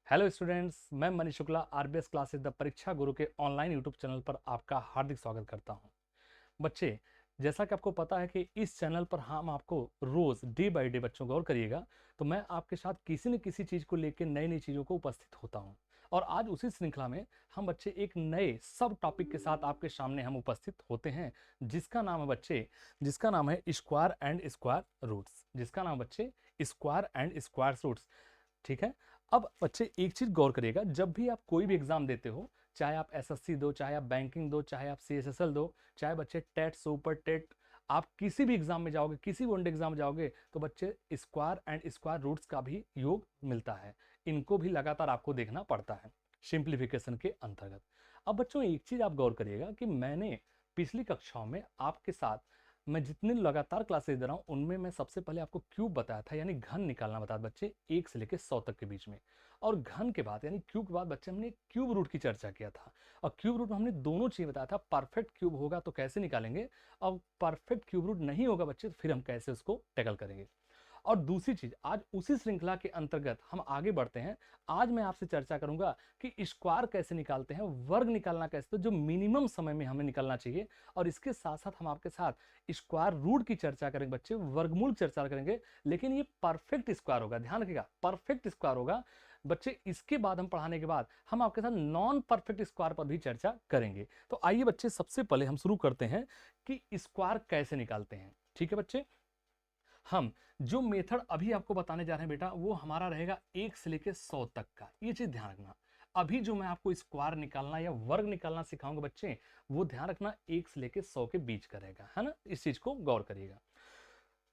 Hello students, मैं Manish Shukla RBS classes the परीक्षा गुरु के ऑनलाइन यूट्यूब चैनल पर आपका हार्दिक स्वागत करता हूं। बच्चे, जैसा कि आपको पता है कि इस चैनल पर हम आपको रोज डे बाय डे बच्चों गौर करिएगा तो मैं आपके साथ किसी न किसी चीज़ को लेकर नई नई चीज़ों को उपस्थित होता हूं। और आज उसी श्रृंखला में हम बच्चे एक नए सब टॉपिक के साथ आपके सामने हम उपस्थित होते हैं, जिसका नाम है बच्चे, जिसका नाम है स्क्वायर एंड स्क्वायर रूट्स। जिसका नाम बच्चे स्क्वायर एंड स्क्वायर रूट्स। ठीक है। अब बच्चे एक चीज गौर करिएगा, जब भी आप कोई भी एग्जाम देते हो, चाहे आप एसएससी दो, चाहे आप बैंकिंग दो, चाहे आप सीएसएसएल दो, चाहे बच्चे टेट सुपर टेट, आप किसी भी एग्जाम में जाओगे, किसी भी वनडे एग्जाम में जाओगे तो बच्चे स्क्वायर एंड स्क्वायर रूट्स का भी योग मिलता है। इनको भी लगातार आपको देखना पड़ता है सिंप्लीफिकेशन के अंतर्गत। अब बच्चों एक चीज आप गौर करिएगा कि मैंने पिछली कक्षाओं में आपके साथ मैं जितने लगातार क्लासेस दे रहा हूँ उनमें मैं सबसे पहले आपको क्यूब बताया था, यानी घन निकालना बताया बच्चे 1 से लेकर 100 तक के बीच में। और घन के बाद यानी क्यूब के बाद बच्चे हमने क्यूब रूट की चर्चा किया था। और क्यूब रूट में हमने दोनों चीज़ बताया था, परफेक्ट क्यूब होगा तो कैसे निकालेंगे, और परफेक्ट क्यूब रूट नहीं होगा बच्चे तो फिर हम कैसे उसको टैकल करेंगे। और दूसरी चीज, आज उसी श्रृंखला के अंतर्गत हम आगे बढ़ते हैं। आज मैं आपसे चर्चा करूंगा कि स्क्वायर कैसे निकालते हैं, वर्ग निकालना कैसे, तो जो मिनिमम समय में हमें निकालना चाहिए। और इसके साथ साथ हम आपके साथ स्क्वायर रूट की चर्चा करेंगे बच्चे, वर्गमूल की चर्चा करेंगे, लेकिन ये परफेक्ट स्क्वायर होगा, ध्यान रखिएगा परफेक्ट स्क्वायर होगा बच्चे। इसके बाद हम पढ़ाने के बाद हम आपके साथ नॉन परफेक्ट स्क्वायर पर भी चर्चा करेंगे। तो आइए बच्चे, सबसे पहले हम शुरू करते हैं कि स्क्वायर कैसे निकालते हैं। ठीक है बच्चे, हम जो मेथड अभी आपको बताने जा रहे हैं बेटा, वो हमारा रहेगा 1 से लेकर 100 तक का। ये चीज ध्यान रखना। अभी जो मैं आपको स्क्वायर निकालना या वर्ग निकालना सिखाऊंगा बच्चे, वो ध्यान रखना 1 से लेकर 100 के बीच का रहेगा, है ना। इस चीज को गौर करिएगा।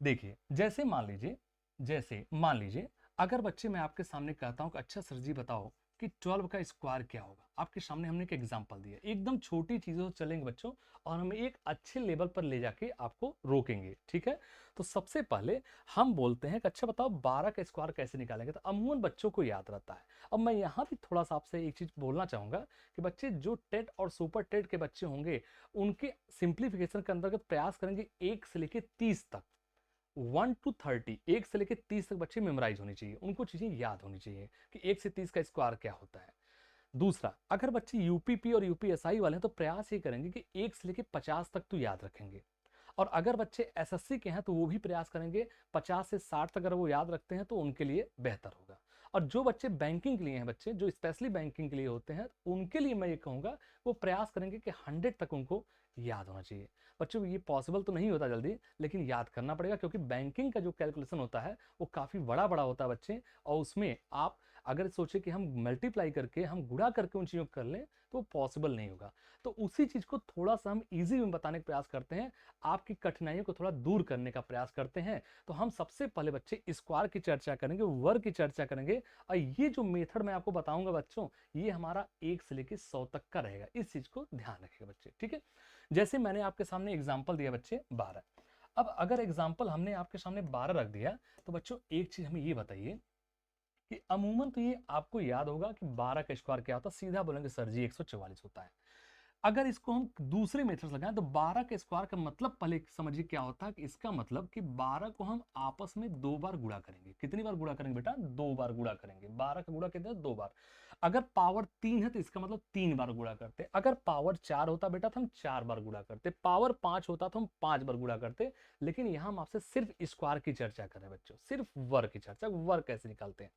देखिए, जैसे मान लीजिए अगर बच्चे मैं आपके सामने कहता हूं कि अच्छा सर जी बताओ कि 12 का स्क्वायर क्या होगा। आपके सामने हमने एक एग्जांपल दिया, एकदम छोटी चीजों से चलेंगे बच्चों और हम एक अच्छे लेवल पर ले जाके आपको रोकेंगे। ठीक है। तो सबसे पहले हम बोलते हैं कि अच्छा बताओ 12 का स्क्वायर कैसे निकालेंगे, तो अमूमन बच्चों को याद रहता है। अब मैं यहाँ भी थोड़ा सा आपसे एक चीज बोलना चाहूंगा कि बच्चे जो टेट और सुपर टेट के बच्चे होंगे, उनके सिंप्लीफिकेशन के अंतर्गत प्रयास करेंगे 1 से लेकर 30 तक, 1 to 30, 1 से लेकर 30 तक बच्चे मेमोराइज होनी चाहिए, उनको चीजें याद होनी चाहिए कि 1 से 30 का स्क्वायर क्या होता है। दूसरा, अगर बच्चे यूपीपी और यूपीएसआई वाले हैं तो प्रयास ये करेंगे कि 1 से लेकर 50 तक तो याद रखेंगे। और अगर बच्चे एसएससी के हैं तो वो भी प्रयास करेंगे 50 से 60 तक, अगर वो याद रखते हैं तो उनके लिए बेहतर होगा। और जो बच्चे बैंकिंग के लिए हैं, बच्चे जो स्पेशली बैंकिंग के लिए होते हैं, उनके लिए मैं ये कहूंगा वो प्रयास करेंगे कि 100 तक उनको याद होना चाहिए। बच्चों ये पॉसिबल तो नहीं होता जल्दी, लेकिन याद करना पड़ेगा, क्योंकि बैंकिंग का जो कैलकुलेशन होता है वो काफ़ी बड़ा बड़ा होता है बच्चे। और उसमें आप अगर सोचे कि हम मल्टीप्लाई करके, हम गुणा करके उन चीज़ों को कर लें तो पॉसिबल नहीं होगा। तो उसी चीज़ को थोड़ा सा हम ईजी में बताने का प्रयास करते हैं, आपकी कठिनाइयों को थोड़ा दूर करने का प्रयास करते हैं। तो हम सबसे पहले बच्चे स्क्वायर की चर्चा करेंगे, वर्ग की चर्चा करेंगे। और ये जो मेथड मैं आपको बताऊंगा बच्चों, ये हमारा 1 से लेकर 100 तक का रहेगा। इस चीज को ध्यान रखिएगा बच्चे। ठीक है। जैसे मैंने आपके सामने एग्जाम्पल दिया बच्चे 12। अब अगर एग्जाम्पल हमने आपके सामने 12 रख दिया तो बच्चों एक चीज हमें ये बताइए कि अमूमन तो ये आपको याद होगा कि 12 का स्क्वायर क्या होता है, सीधा बोलेंगे सर जी 144 होता है। अगर इसको हम दूसरे मेथड से लगाएं तो 12 के स्क्वायर का मतलब पहले समझिए क्या होता है, कि इसका मतलब कि 12 को हम आपस में 2 बार गुणा करेंगे। कितनी बार गुणा करेंगे बेटा? 2 बार गुणा करेंगे। 12 का गुणा कितने? 2 बार। अगर पावर 3 है तो इसका मतलब 3 बार गुणा करते। अगर पावर 4 होता बेटा तो हम 4 बार गुणा करते। पावर 5 होता तो हम 5 बार गुणा करते। लेकिन यहां हम आपसे सिर्फ स्क्वायर की चर्चा करें बच्चों, सिर्फ वर्ग की चर्चा, वर्ग कैसे निकालते हैं।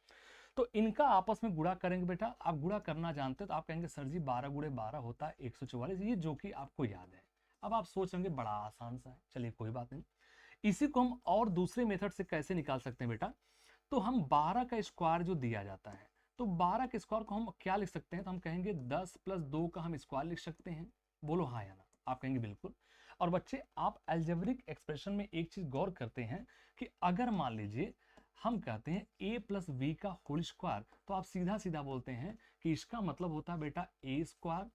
तो इनका आपस में गुणा करेंगे बेटा। आप गुणा करना जानते हो तो आप कहेंगे सर जी 12 गुणे 12 होता है 144, ये जो कि आपको याद है। अब आप सोच रहे बड़ा आसान सा है, चलिए कोई बात नहीं। इसी को हम और दूसरे मेथड से कैसे निकाल सकते हैं बेटा, तो हम 12 का स्क्वायर जो दिया जाता है, तो 12 के स्क्वायर को हम क्या लिख सकते हैं, तो हम कहेंगे 10 + 2 का हम स्क्वायर लिख सकते हैं। बोलो हाँ या ना। आप कहेंगे बिल्कुल। और बच्चे आप अलजेब्रिक एक्सप्रेशन में एक चीज गौर करते हैं कि अगर मान लीजिए हम कहते हैं a + v का होल स्क्वायर, तो आप सीधा सीधा बोलते हैं कि इसका मतलब होता है बेटा a स्क्वायर,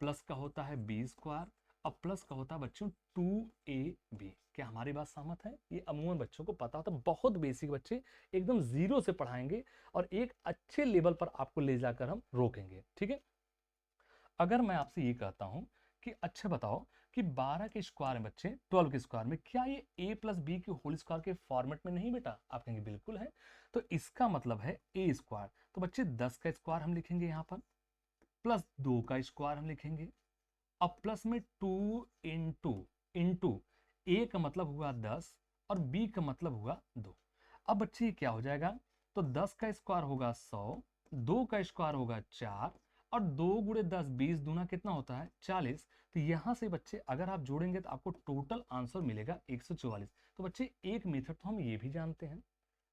प्लस का होता है b स्क्वायर, और प्लस का होता है बच्चों 2ab। क्या हमारी बात सहमत है? ये अमूमन बच्चों को पता होता है, बहुत बेसिक बच्चे एकदम जीरो से पढ़ाएंगे और एक अच्छे लेवल पर आपको ले जाकर हम रोकेंगे। ठीक है। अगर मैं आपसे ये कहता हूं कि अच्छा बताओ कि 12 के स्क्वायर में बच्चे 12 के स्क्वायर में क्या ये a प्लस बी के होल स्क्वायर के फॉर्मेट में नहीं बेटा? आप कहेंगे बिल्कुल है। तो इसका मतलब है a स्क्वायर। तो बच्चे 10 का स्क्वायर हम लिखेंगे यहाँ पर, प्लस 2 का स्क्वायर हम लिखेंगे, अब प्लस में 2 इंटू ए का मतलब हुआ 10 और बी का मतलब हुआ 2। अब बच्चे ये क्या हो जाएगा? तो 10 का स्क्वायर होगा 100, 2 का स्क्वायर होगा 4 और 2 गुणे 10 20 दूना कितना होता है? 40। तो यहां से बच्चे अगर आप जोड़ेंगे तो आपको टोटल आंसर मिलेगा 144। तो बच्चे एक मेथड तो हम ये भी जानते हैं,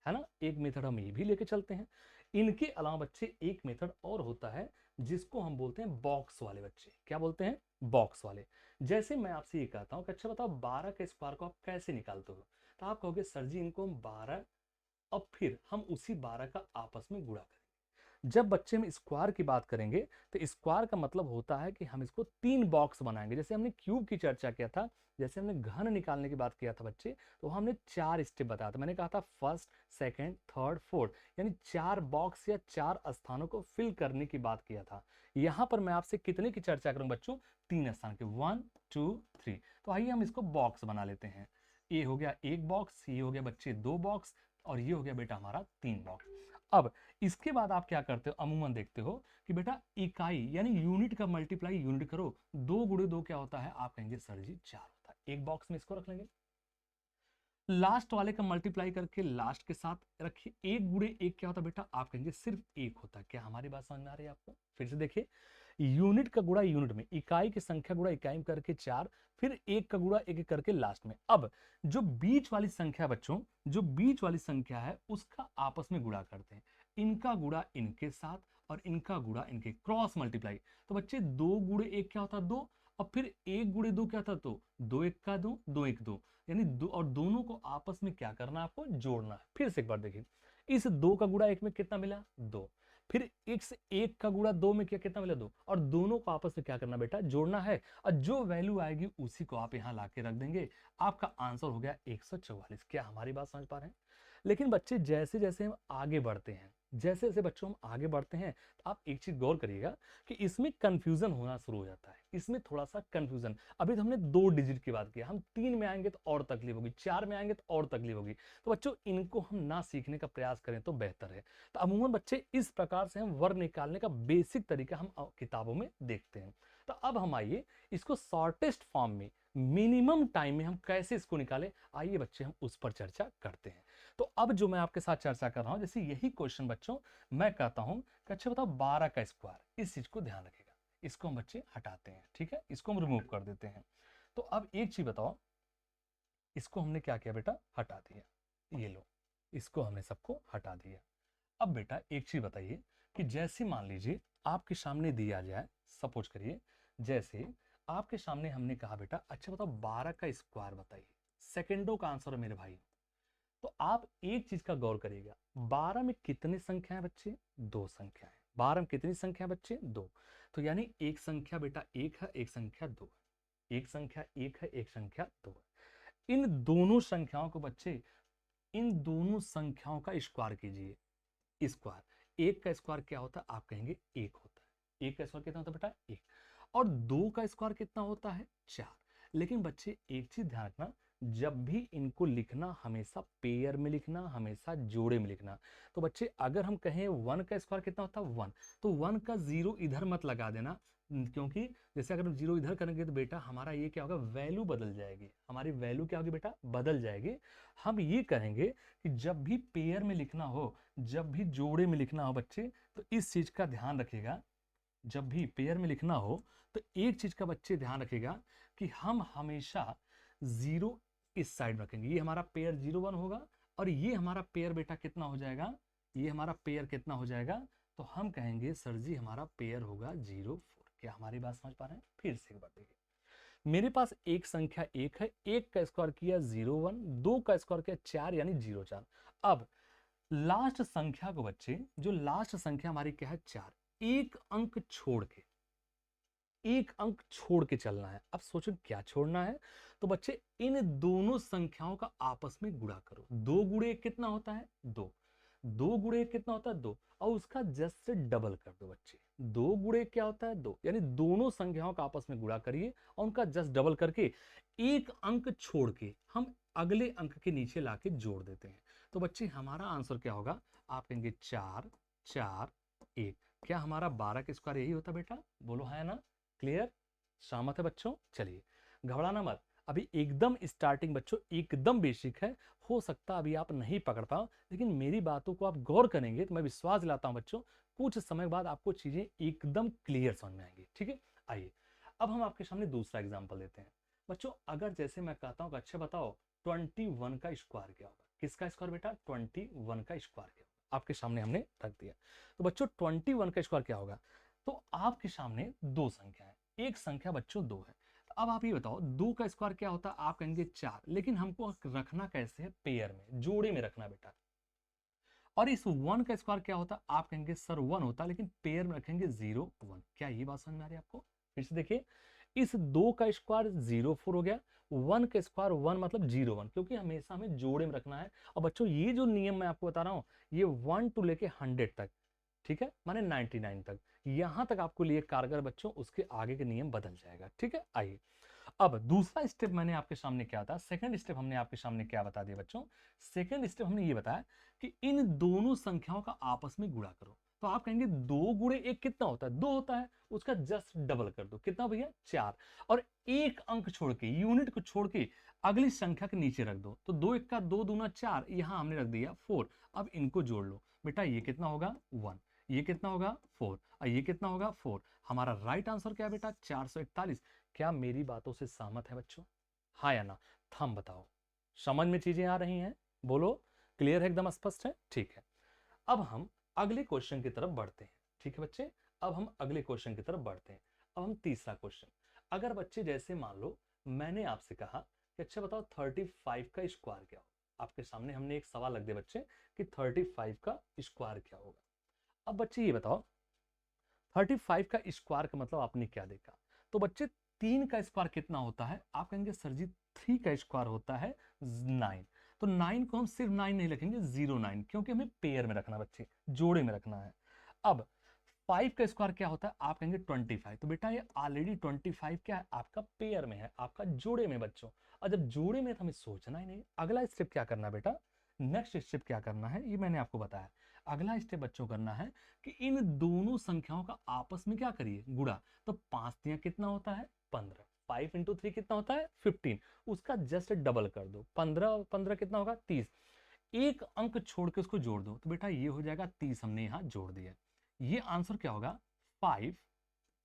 है ना, एक मेथड हम ये भी लेके चलते हैं। इनके अलावा बच्चे एक मेथड और होता है जिसको हम बोलते हैं बॉक्स वाले। बच्चे क्या बोलते हैं? बॉक्स वाले। जैसे मैं आपसे ये कहता हूं कि अच्छा बताओ 12 के स्क्वायर को आप कैसे निकालते हो? तो आप कहोगे सर जी इनको हम 12 और फिर हम उसी 12 का आपस में गुणा करेंगे। जब बच्चे में स्क्वायर की बात करेंगे तो स्क्वायर का मतलब होता है कि हम इसको 3 बॉक्स बनाएंगे। जैसे हमने क्यूब की चर्चा किया था, जैसे हमने घन निकालने की बात किया था बच्चे, तो हमने 4 स्टेप बताया था। मैंने कहा था फर्स्ट, सेकंड, थर्ड, फोर्थ, यानी 4 बॉक्स या 4 स्थानों को फिल करने की बात किया था। यहां पर मैं आपसे कितने की चर्चा करूंगा बच्चों? 3 स्थान के, 1 2 3। तो आइए हम इसको बॉक्स बना लेते हैं। ये हो गया एक बॉक्स, ये हो गया बच्चे 2 बॉक्स और ये हो गया बेटा हमारा 3 बॉक्स। अब इसके बाद आप क्या करते हो? अमूमन देखते हो कि बेटा इकाई यानी यूनिट का मल्टीप्लाई यूनिट करो, 2 गुणे 2 क्या होता है? आप कहेंगे सर जी 4 होता है। एक बॉक्स में इसको रख लेंगे, लास्ट वाले का मल्टीप्लाई करके लास्ट के साथ रखिए। 1 गुणे 1 क्या होता है बेटा? आप कहेंगे सिर्फ 1 होता है। क्या हमारी बात समझ में आ रही है आपको? फिर से देखिए, यूनिट का गुणा यूनिट में, इकाई की संख्या गुणा इकाई में करके 4, फिर 1 का गुणा 1 करके लास्ट में। अब जो बीच वाली संख्या बच्चों, जो बीच वाली संख्या है उसका आपस में गुणा करते हैं। इनका गुणा इनके साथ और इनका गुणा इनके, क्रॉस मल्टीप्लाई। तो बच्चे 2 गुणे 1 क्या होता है? 2, और फिर 1 गुणे 2 क्या था? तो 2 1 का 2, 2 1 2, यानी दो, और दोनों को आपस में क्या करना है? आपको जोड़ना है। फिर से एक बार देखिए, इस 2 का गुणा 1 में कितना मिला? 2, फिर इस 1 का गुणा 2 में क्या कितना मिला? 2, और दोनों को आपस में क्या करना बेटा? जोड़ना है। और जो वैल्यू आएगी उसी को आप यहां लाके रख देंगे। आपका आंसर हो गया 144। क्या हमारी बात समझ पा रहे हैं? लेकिन बच्चे जैसे जैसे हम आगे बढ़ते हैं, जैसे जैसे बच्चों हम आगे बढ़ते हैं, तो आप एक चीज गौर करिएगा कि इसमें कंफ्यूजन होना शुरू हो जाता है। इसमें थोड़ा सा कंफ्यूजन, अभी तो हमने 2 डिजिट की बात की, हम 3 में आएंगे तो और तकलीफ होगी, 4 में आएंगे तो और तकलीफ होगी। तो बच्चों इनको हम ना सीखने का प्रयास करें तो बेहतर है। तो अमूमन बच्चे इस प्रकार से हम वर्ग निकालने का बेसिक तरीका हम किताबों में देखते हैं। तो अब हम आइए इसको शॉर्टेस्ट फॉर्म में, मिनिमम टाइम में हम कैसे इसको निकालें, आइए बच्चे हम उस पर चर्चा करते हैं। तो अब जो मैं आपके साथ चर्चा कर रहा हूं, जैसे यही क्वेश्चन बच्चों मैं कहता हूं कि अच्छा बताओ 12 का स्क्वायर, इस चीज को ध्यान रखिएगा। इसको हम बच्चे हटाते हैं, ठीक है, इसको हम रिमूव कर देते हैं। तो अब एक चीज बताओ, इसको हमने क्या किया बेटा? हटा दिया। ये लो, इसको हमने सबको हटा दिया। अब बेटा एक चीज बताइए कि जैसे मान लीजिए आपके सामने दिया जाए, सपोज करिए जैसे आपके सामने हमने कहा बेटा अच्छा बताओ 12 का स्क्वायर बताइए, सेकेंडों का आंसर है मेरे भाई। तो आप एक चीज का गौर करिएगा, 12 में कितनी संख्या है बच्चे? 2 संख्या है। 12 में कितनी संख्या बच्चे? 2। तो यानी एक संख्या बेटा 1 है, एक संख्या 2 है। एक संख्या 1 है, एक संख्या 2 है। इन दोनों संख्याओं को बच्चे, इन दोनों संख्याओं का स्क्वायर कीजिए। स्क्वायर, 1 का स्क्वायर क्या होता है? आप कहेंगे 1 होता है। 1 का स्क्वायर कितना होता है बेटा? 1। और 2 का स्क्वायर कितना होता है? 4। लेकिन बच्चे एक चीज ध्यान रखना, जब भी इनको लिखना हमेशा पेयर में लिखना, हमेशा जोड़े में लिखना। तो बच्चे अगर हम कहें 1 का स्क्वायर कितना होता है? 1, तो 1 का 0 इधर मत लगा देना, क्योंकि जैसे अगर हम 0 इधर करेंगे तो बेटा हमारा ये क्या होगा? वैल्यू बदल जाएगी। हमारी वैल्यू क्या होगी बेटा? बदल जाएगी। हम ये कहेंगे कि जब भी पेयर में लिखना हो, जब भी जोड़े में लिखना हो बच्चे, तो इस चीज का ध्यान रखिएगा। जब भी पेयर में लिखना हो तो एक चीज का बच्चे ध्यान रखिएगा कि हम हमेशा 0 इस साइड रखेंगे। ये हमारा पेयर 0 1 होगा और ये हमारा पेयर बेटा कितना हो जाएगा? ये हमारा पेयर कितना हो जाएगा? तो हम कहेंगे सर जी हमारा पेयर होगा 0 4। क्या हमारी बात समझ पा रहे हैं? फिर से एक बार देखिए, मेरे पास एक संख्या 1 है, 1 का स्क्वायर किया 0 1, 2 का स्क्वायर किया 4 यानी 0 4। अब लास्ट संख्या को बच्चे, जो लास्ट संख्या हमारी क्या है? 4, एक अंक छोड़ के, एक अंक छोड़ के चलना है। अब सोचो क्या छोड़ना है? तो बच्चे इन दोनों संख्याओं का आपस में गुणा करो। 2 गुणे 1 कितना होता है? 2। दो गुणे एक कितना होता है 2, और उसका जस्ट से डबल कर दो बच्चे। दो गुणे क्या होता है 2, यानी दोनों संख्याओं का आपस में गुणा करिए और उनका जस्ट डबल करके एक अंक छोड़ के हम अगले अंक के नीचे लाके जोड़ देते हैं। तो बच्चे हमारा आंसर क्या होगा, आप कहेंगे 4 4 1। क्या हमारा 12 का स्क्वायर यही होता बेटा, बोलो है ना, क्लियर, सहमत है बच्चों। चलिए घबराना मत, अभी एकदम स्टार्टिंग बच्चों, एकदम बेसिक है, हो सकता अभी आप नहीं पकड़ पाओ, लेकिन मेरी बातों को आप गौर करेंगे तो मैं विश्वास दिलाता हूं बच्चों, कुछ समय बाद आपको चीजें एकदम क्लियर समझ में आएंगी। ठीक है, आइए अब हम आपके सामने दूसरा एग्जाम्पल देते हैं बच्चों। अगर जैसे मैं कहता हूं कि अच्छा बताओ 21 का स्क्वायर क्या होगा, किसका स्क्वायर बेटा, 21 का स्क्वायर क्या होगा, आपके सामने हमने रख दिया। तो बच्चों 21 का स्क्वायर क्या होगा, तो आपके सामने दो संख्या है, एक संख्या बच्चों 2 है। अब आप ये बताओ 2 का स्क्वायर क्या होता है, आप कहेंगे 4, लेकिन हमको रखना कैसे है, पेयर में, जोड़े में रखना बेटा। और इस 1 का स्क्वायर क्या होता है, आप कहेंगे सर 1 होता है, लेकिन पेयर में रखेंगे 0 1। क्या ये बात समझ में आ रही है आपको, फिर से देखिए, इस 2 का स्क्वायर 0 4 हो गया, 1 का स्क्वायर 1 मतलब 0 1, क्योंकि हमेशा हमें जोड़े में रखना है। और बच्चों ये जो नियम मैं आपको बता रहा हूं, ये 1 टू लेके 100 तक, ठीक है, माने 99 तक, यहां तक आपको लिए कारगर बच्चों, उसके आगे के नियम बदल जाएगा। ठीक है, आइए अब दूसरा स्टेप मैंने आपके सामने क्या था, सेकंड स्टेप हमने आपके सामने क्या बता दिया बच्चों, सेकंड स्टेप हमने ये बताया कि इन दोनों संख्याओं का आपस में गुणा करो। तो आप कहेंगे 2 गुणे 1 कितना होता है, 2 होता है, उसका जस्ट डबल कर दो, कितना भैया 4, और एक अंक छोड़ के, यूनिट को छोड़ के अगली संख्या के नीचे रख दो। तो 2 1 का 2 दूना 4, यहां हमने रख दिया 4। अब इनको जोड़ लो बेटा, ये कितना होगा 1, ये कितना होगा 4, और ये कितना होगा 4। हमारा राइट आंसर क्या है बेटा, 441। क्या मेरी बातों से सहमत है बच्चों, हाँ या ना, थम बताओ, समझ में चीजें आ रही हैं, बोलो, क्लियर है, एकदम स्पष्ट है, ठीक है। अब हम अगले क्वेश्चन की तरफ बढ़ते हैं। ठीक है बच्चे, अब हम अगले क्वेश्चन की तरफ बढ़ते हैं। अब हम तीसरा क्वेश्चन, अगर बच्चे जैसे मान लो मैंने आपसे कहा कि अच्छा बताओ 35 का स्क्वायर क्या होगा, आपके सामने हमने एक सवाल रख दिया बच्चे कि 35 का स्क्वायर क्या होगा। अब बच्चे ये बताओ 35 का स्क्वायर का मतलब आपने क्या देखा, तो बच्चे 3 का स्क्वायर कितना होता है, आप कहेंगे सर जी 3 का स्क्वायर होता है 9। तो 9 को हम सिर्फ 9 नहीं लिखेंगे, 09, क्योंकि हमें पेयर में रखना बच्चे, जोड़े में रखना है। अब 5 का स्क्वायर क्या होता है, आप कहेंगे 25। तो बेटा ये ऑलरेडी 25 क्या है, आपका पेयर में है, आपका जोड़े में बच्चों। और जब जोड़े में तो हमें सोचना ही नहीं, अगला स्टेप क्या करना है बेटा, नेक्स्ट स्टेप क्या करना है, ये मैंने आपको बताया। अगला स्टेप बच्चों करना है कि इन दोनों संख्याओं का आपस में क्या करिए, गुणा। तो 5 तिया कितना होता है 15, 5 इंटू 3 कितना होता है 15, उसका जस्ट डबल कर दो, 15 और 15 कितना होगा 30, एक अंक छोड़ के उसको जोड़ दो, तो बेटा ये हो जाएगा 30, हमने यहां जोड़ दिया। ये आंसर क्या होगा 5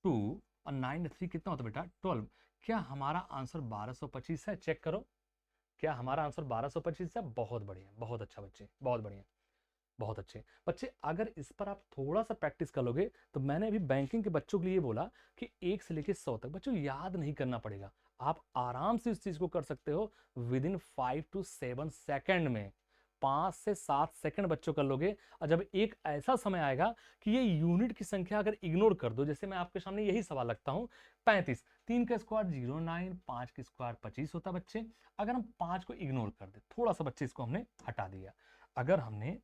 2 और 9 3 कितना होता है बेटा 12। क्या हमारा आंसर 1225 है, चेक करो, क्या हमारा आंसर 1225 है, बहुत बढ़िया, बहुत अच्छा बच्चे, बहुत बढ़िया, बहुत अच्छे बच्चे। अगर इस पर आप थोड़ा सा प्रैक्टिस कर लोगे, तो मैंने अभी बैंकिंग के बच्चों के लिए बोला कि 1 से लेके 100 तक बच्चों याद नहीं करना पड़ेगा, आप आराम से इस चीज को कर सकते हो विद इन 5 to 7 सेकेंड में, 5 से 7 सेकंड बच्चों कर लोगे। और जब एक ऐसा समय आएगा कि ये यूनिट की संख्या अगर इग्नोर कर दो, जैसे मैं आपके सामने यही सवाल रखता हूं 35, 3 का स्क्वायर 09, 5 का स्क्वायर 25 होता है बच्चे। अगर हम 5 को इग्नोर कर दे, थोड़ा सा बच्चे इसको हमने हटा दिया, अगर हमने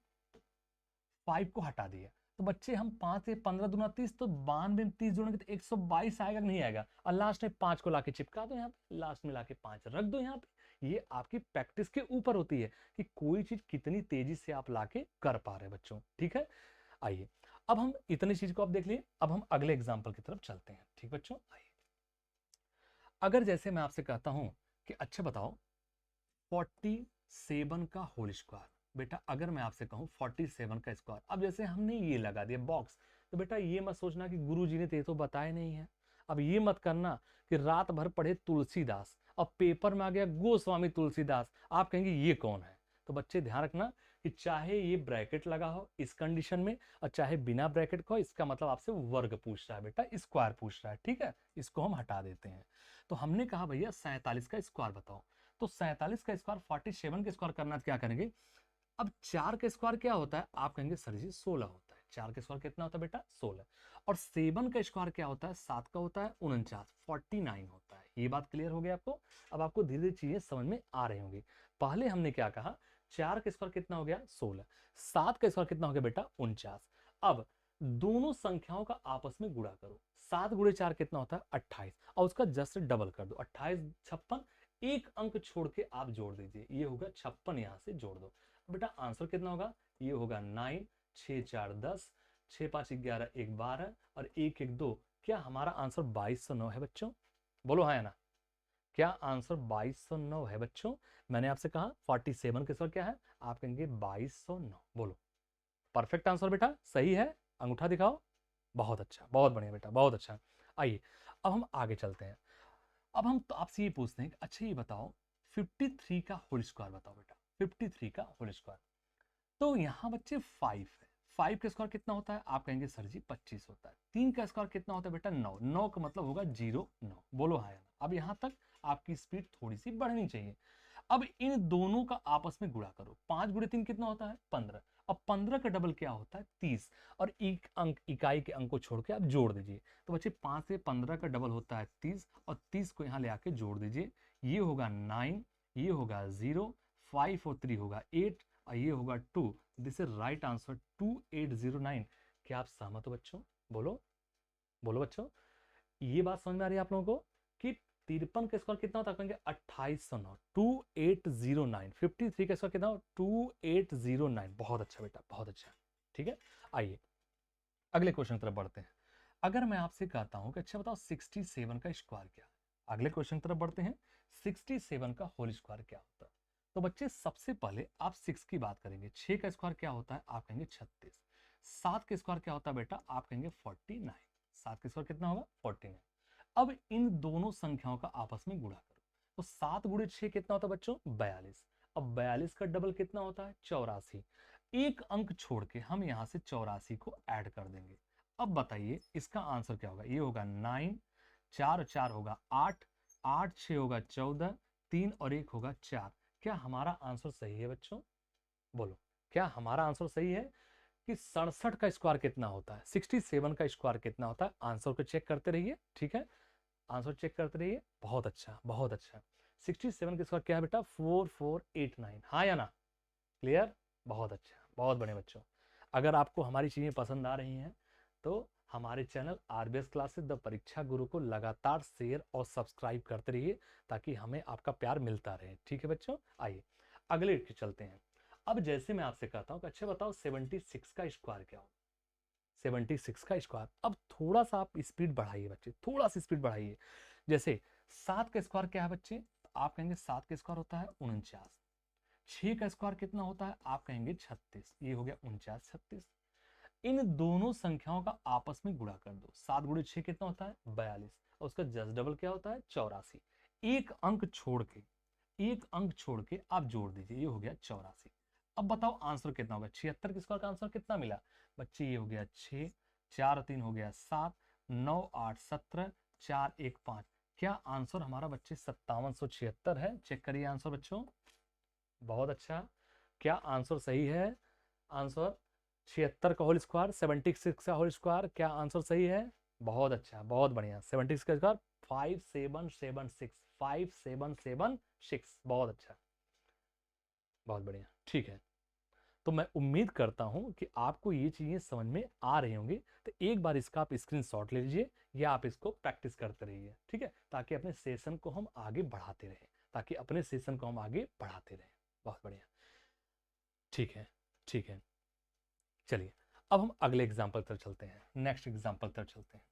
5 को हटा दिया, तो बच्चे हम 5 से 15 दूना 30, तो 92 में 30 जोड़ेंगे तो 122 आएगा कि नहीं आएगा, और लास्ट में 5 को लाके चिपका दो, यहाँ पे लास्ट में लाके 5 रख दो यहाँ पे। ये आपकी प्रैक्टिस के ऊपर होती है कि कोई चीज कितनी तेजी से आप लाके कर पा रहे हैं बच्चों। ठीक है, आइए अब हम इतनी चीज को आप देख लिए, अब हम अगले एग्जाम्पल की तरफ चलते हैं। ठीक बच्चों, आइए अगर जैसे मैं आपसे कहता हूं कि अच्छा बताओ 47 का होल स्क्वायर, बेटा अगर मैं आपसे कहूं 47 का स्क्वायर, अब जैसे हमने ये लगा दिया बॉक्स, तो बेटा ये मत सोचना कि गुरुजी ने तो बताया नहीं है। अब ये मत करना कि रात भर पढ़े तुलसीदास और पेपर में आ गया गोस्वामी तुलसीदास, आप कहेंगे ये कौन है। तो बच्चे ध्यान रखना कि चाहे ये ब्रैकेट लगा हो इस कंडीशन में, और चाहे बिना ब्रैकेट का हो, इसका मतलब आपसे वर्ग पूछ रहा है बेटा, स्क्वायर पूछ रहा है। ठीक है, इसको हम हटा देते हैं। तो हमने कहा भैया 47 का स्क्वायर बताओ, तो 47 का स्क्वायर 47 का स्क्वायर करना, क्या करेंगे, अब 4 का स्क्वायर क्या होता है, आप कहेंगे सर जी 16 होता है। 4 का स्क्वायर कितना होता है बेटा 16, और 7 का स्क्वायर क्या होता है, 7 का होता है 49, 49 होता है। ये बात क्लियर हो गई आपको, अब आपको धीरे धीरे चीजें समझ में आ रही होंगी। पहले हमने क्या कहा 4 का स्क्वायर कितना हो गया 16, 7 का स्क्वायर कितना हो गया बेटा 49। अब दोनों संख्याओं का आपस में गुणा करो, 7 गुणे 4 कितना होता है 28, और उसका जस्ट डबल कर दो, 28 56, एक अंक छोड़ के आप जोड़ दीजिए, ये होगा 56, यहां से जोड़ दो बेटा, आंसर कितना होगा, ये होगा 9, 6 4 10, 6 5 11 1 12 और 1 1 2। क्या हमारा आंसर 2209 है बच्चों? बोलो हाँ या ना। क्या आंसर 2209 है बच्चों? मैंने आपसे कहा 47 के स्क्वायर क्या है, आप कहेंगे 2209। बोलो परफेक्ट आंसर बेटा, सही है, अंगूठा दिखाओ। बहुत अच्छा, बहुत बढ़िया बेटा, बहुत अच्छा। आइए अब हम आगे चलते हैं। अब हम तो आपसे ये पूछते हैं कि अच्छा ये बताओ 53 का होल स्क्वायर बताओ बेटा, 53 का होल स्क्वायर। तो यहाँ बच्चे 5 है, 5 का स्क्वायर कितना होता है, आप कहेंगे सर जी 25 होता है। 3 का स्क्वायर कितना होता है बेटा 9, 9 का मतलब होगा 0 9। बोलो हाँ या ना। अब यहाँ तक आपकी स्पीड थोड़ी सी बढ़नी चाहिए। अब इन दोनों का आपस में गुणा करो, 5 गुणे 3 कितना होता है 15। अब 15 का डबल क्या होता है 30, और एक अंक इकाई के अंक को छोड़ के आप जोड़ दीजिए। तो बच्चे 5 से 15 का डबल होता है 30, और 30 को यहाँ ले आके जोड़ दीजिए, ये होगा 9, ये होगा 0, 5 और 3 होगा 8, और ये होगा 2। This is right answer 2809। क्या आप सहमत हो बच्चों? बोलो बोलो बच्चों, ये बात समझ में आ रही है आप लोगों को कि 53 का स्क्वायर कितना होता है, कहेंगे 2809, 2809। 53 का स्क्वायर कितना हो 2809। बहुत अच्छा बेटा, बहुत अच्छा। ठीक है, आइए अगले क्वेश्चन की तरफ बढ़ते हैं। अगर मैं आपसे कहता हूं कि अच्छा बताओ 67 का स्क्वायर क्या है, अगले क्वेश्चन की तरफ बढ़ते हैं। 67 का होल स्क्वायर क्या होता है? तो बच्चे सबसे पहले आप 6 की बात करेंगे, 6 का स्क्वायर क्या होता है, आप कहेंगे 36। 7 का स्क्वायर क्या होता है बेटा, आप कहेंगे 49। 7 का स्क्वायर कितना होगा 49। अब इन दोनों संख्याओं का आपस में गुणा करो, तो 7 गुणे 6 कितना होता है बच्चों 42। अब 42 का डबल कितना होता है 84। एक अंक छोड़ के हम यहां से 84 को ऐड कर देंगे। अब बताइए इसका आंसर क्या होगा, ये होगा 9, 4 4 होगा 8, 8 6 होगा 14, 3 और 1 होगा 4। क्या हमारा आंसर सही है बच्चों? बोलो क्या हमारा आंसर सही है? कि 67 का स्क्वायर कितना होता है, 67 का स्क्वायर कितना होता है, आंसर को चेक करते रहिए। ठीक है, आंसर चेक करते रहिए। बहुत अच्छा, बहुत अच्छा। 67 का स्क्वायर क्या है बेटा 4489। हाँ या ना? क्लियर? बहुत अच्छा, बहुत बढ़िया बच्चों। अगर आपको हमारी चीजें पसंद आ रही हैं तो हमारे चैनल आरबीएस क्लासेस द परीक्षा गुरु को लगातार शेयर और सब्सक्राइब करते रहिए, ताकि हमें आपका प्यार मिलता रहे। ठीक है बच्चों, आइए अगले के चलते हैं। अब जैसे मैं आपसे कहता हूँ कि अच्छा बताओ 76 का स्क्वायर क्या हो, 76 का स्क्वायर। अब थोड़ा सा आप स्पीड बढ़ाइए बच्चे, थोड़ा सा स्पीड बढ़ाइए। जैसे 7 का स्क्वायर क्या है बच्चे, आप कहेंगे 7 का स्क्वायर होता है 49। 6 का स्क्वायर कितना होता है, आप कहेंगे 36, ये हो गया 49 36। इन दोनों संख्याओं का आपस में गुणा कर दो, 7 गुणे 6 कितना होता है 42, और उसका जस्ट डबल क्या होता है 84। एक अंक छोड़ के, एक अंक छोड़ के आप जोड़ दीजिए, ये हो गया 84। अब बताओ आंसर कितना होगा, 76 के स्क्वायर का आंसर कितना मिला बच्चे, ये हो गया 6, 4 3 हो गया 7, 9 8 17, 4 1 5। क्या आंसर हमारा बच्चे 5776 है? चेक करिए आंसर बच्चों। बहुत अच्छा, क्या आंसर सही है? आंसर 76 का होल स्क्वायर, 76 का होल स्क्वायर, क्या आंसर सही है? बहुत अच्छा, बहुत बढ़िया। 76 का स्क्वायर 5776, 5776। बहुत अच्छा, बहुत बढ़िया। ठीक है, तो मैं उम्मीद करता हूं कि आपको ये चीजें समझ में आ रही होंगी। तो एक बार इसका आप स्क्रीनशॉट ले लीजिए, या आप इसको प्रैक्टिस करते रहिए। ठीक है, ताकि अपने सेशन को हम आगे बढ़ाते रहें, ताकि अपने सेशन को हम आगे बढ़ाते रहें। बहुत बढ़िया, ठीक है, ठीक है। चलिए अब हम अगले एग्जाम्पल पर चलते हैं, नेक्स्ट एग्जाम्पल पर चलते हैं।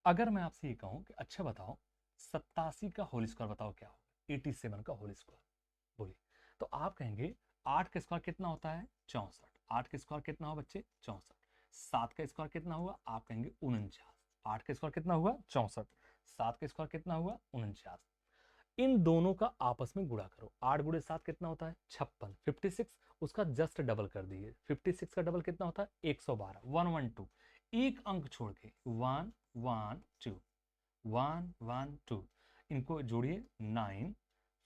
अगर मैं आपसे ये कहूं कि अच्छा बताओ 87 का होल स्क्वायर बताओ क्या होगा, 87 का होल स्क्वायर बोलिए। तो आप कहेंगे 8 का स्क्वायर कितना होता है 64। 8 का स्क्वायर कितना होगा बच्चे 64। 7 का स्क्वायर कितना हुआ, आप कहेंगे 49। 8 का स्क्वायर कितना हुआ 64, 7 का स्क्वायर कितना हुआ 49। इन दोनों का आपस में गुणा करो, 8 गुणे 7 कितना होता है 56, 56, उसका जस्ट डबल कर दिए, 56 का डबल कितना होता है 112, 112। एक अंक छोड़ के 1 1 2, 1 1 2, इनको जोड़िए 9,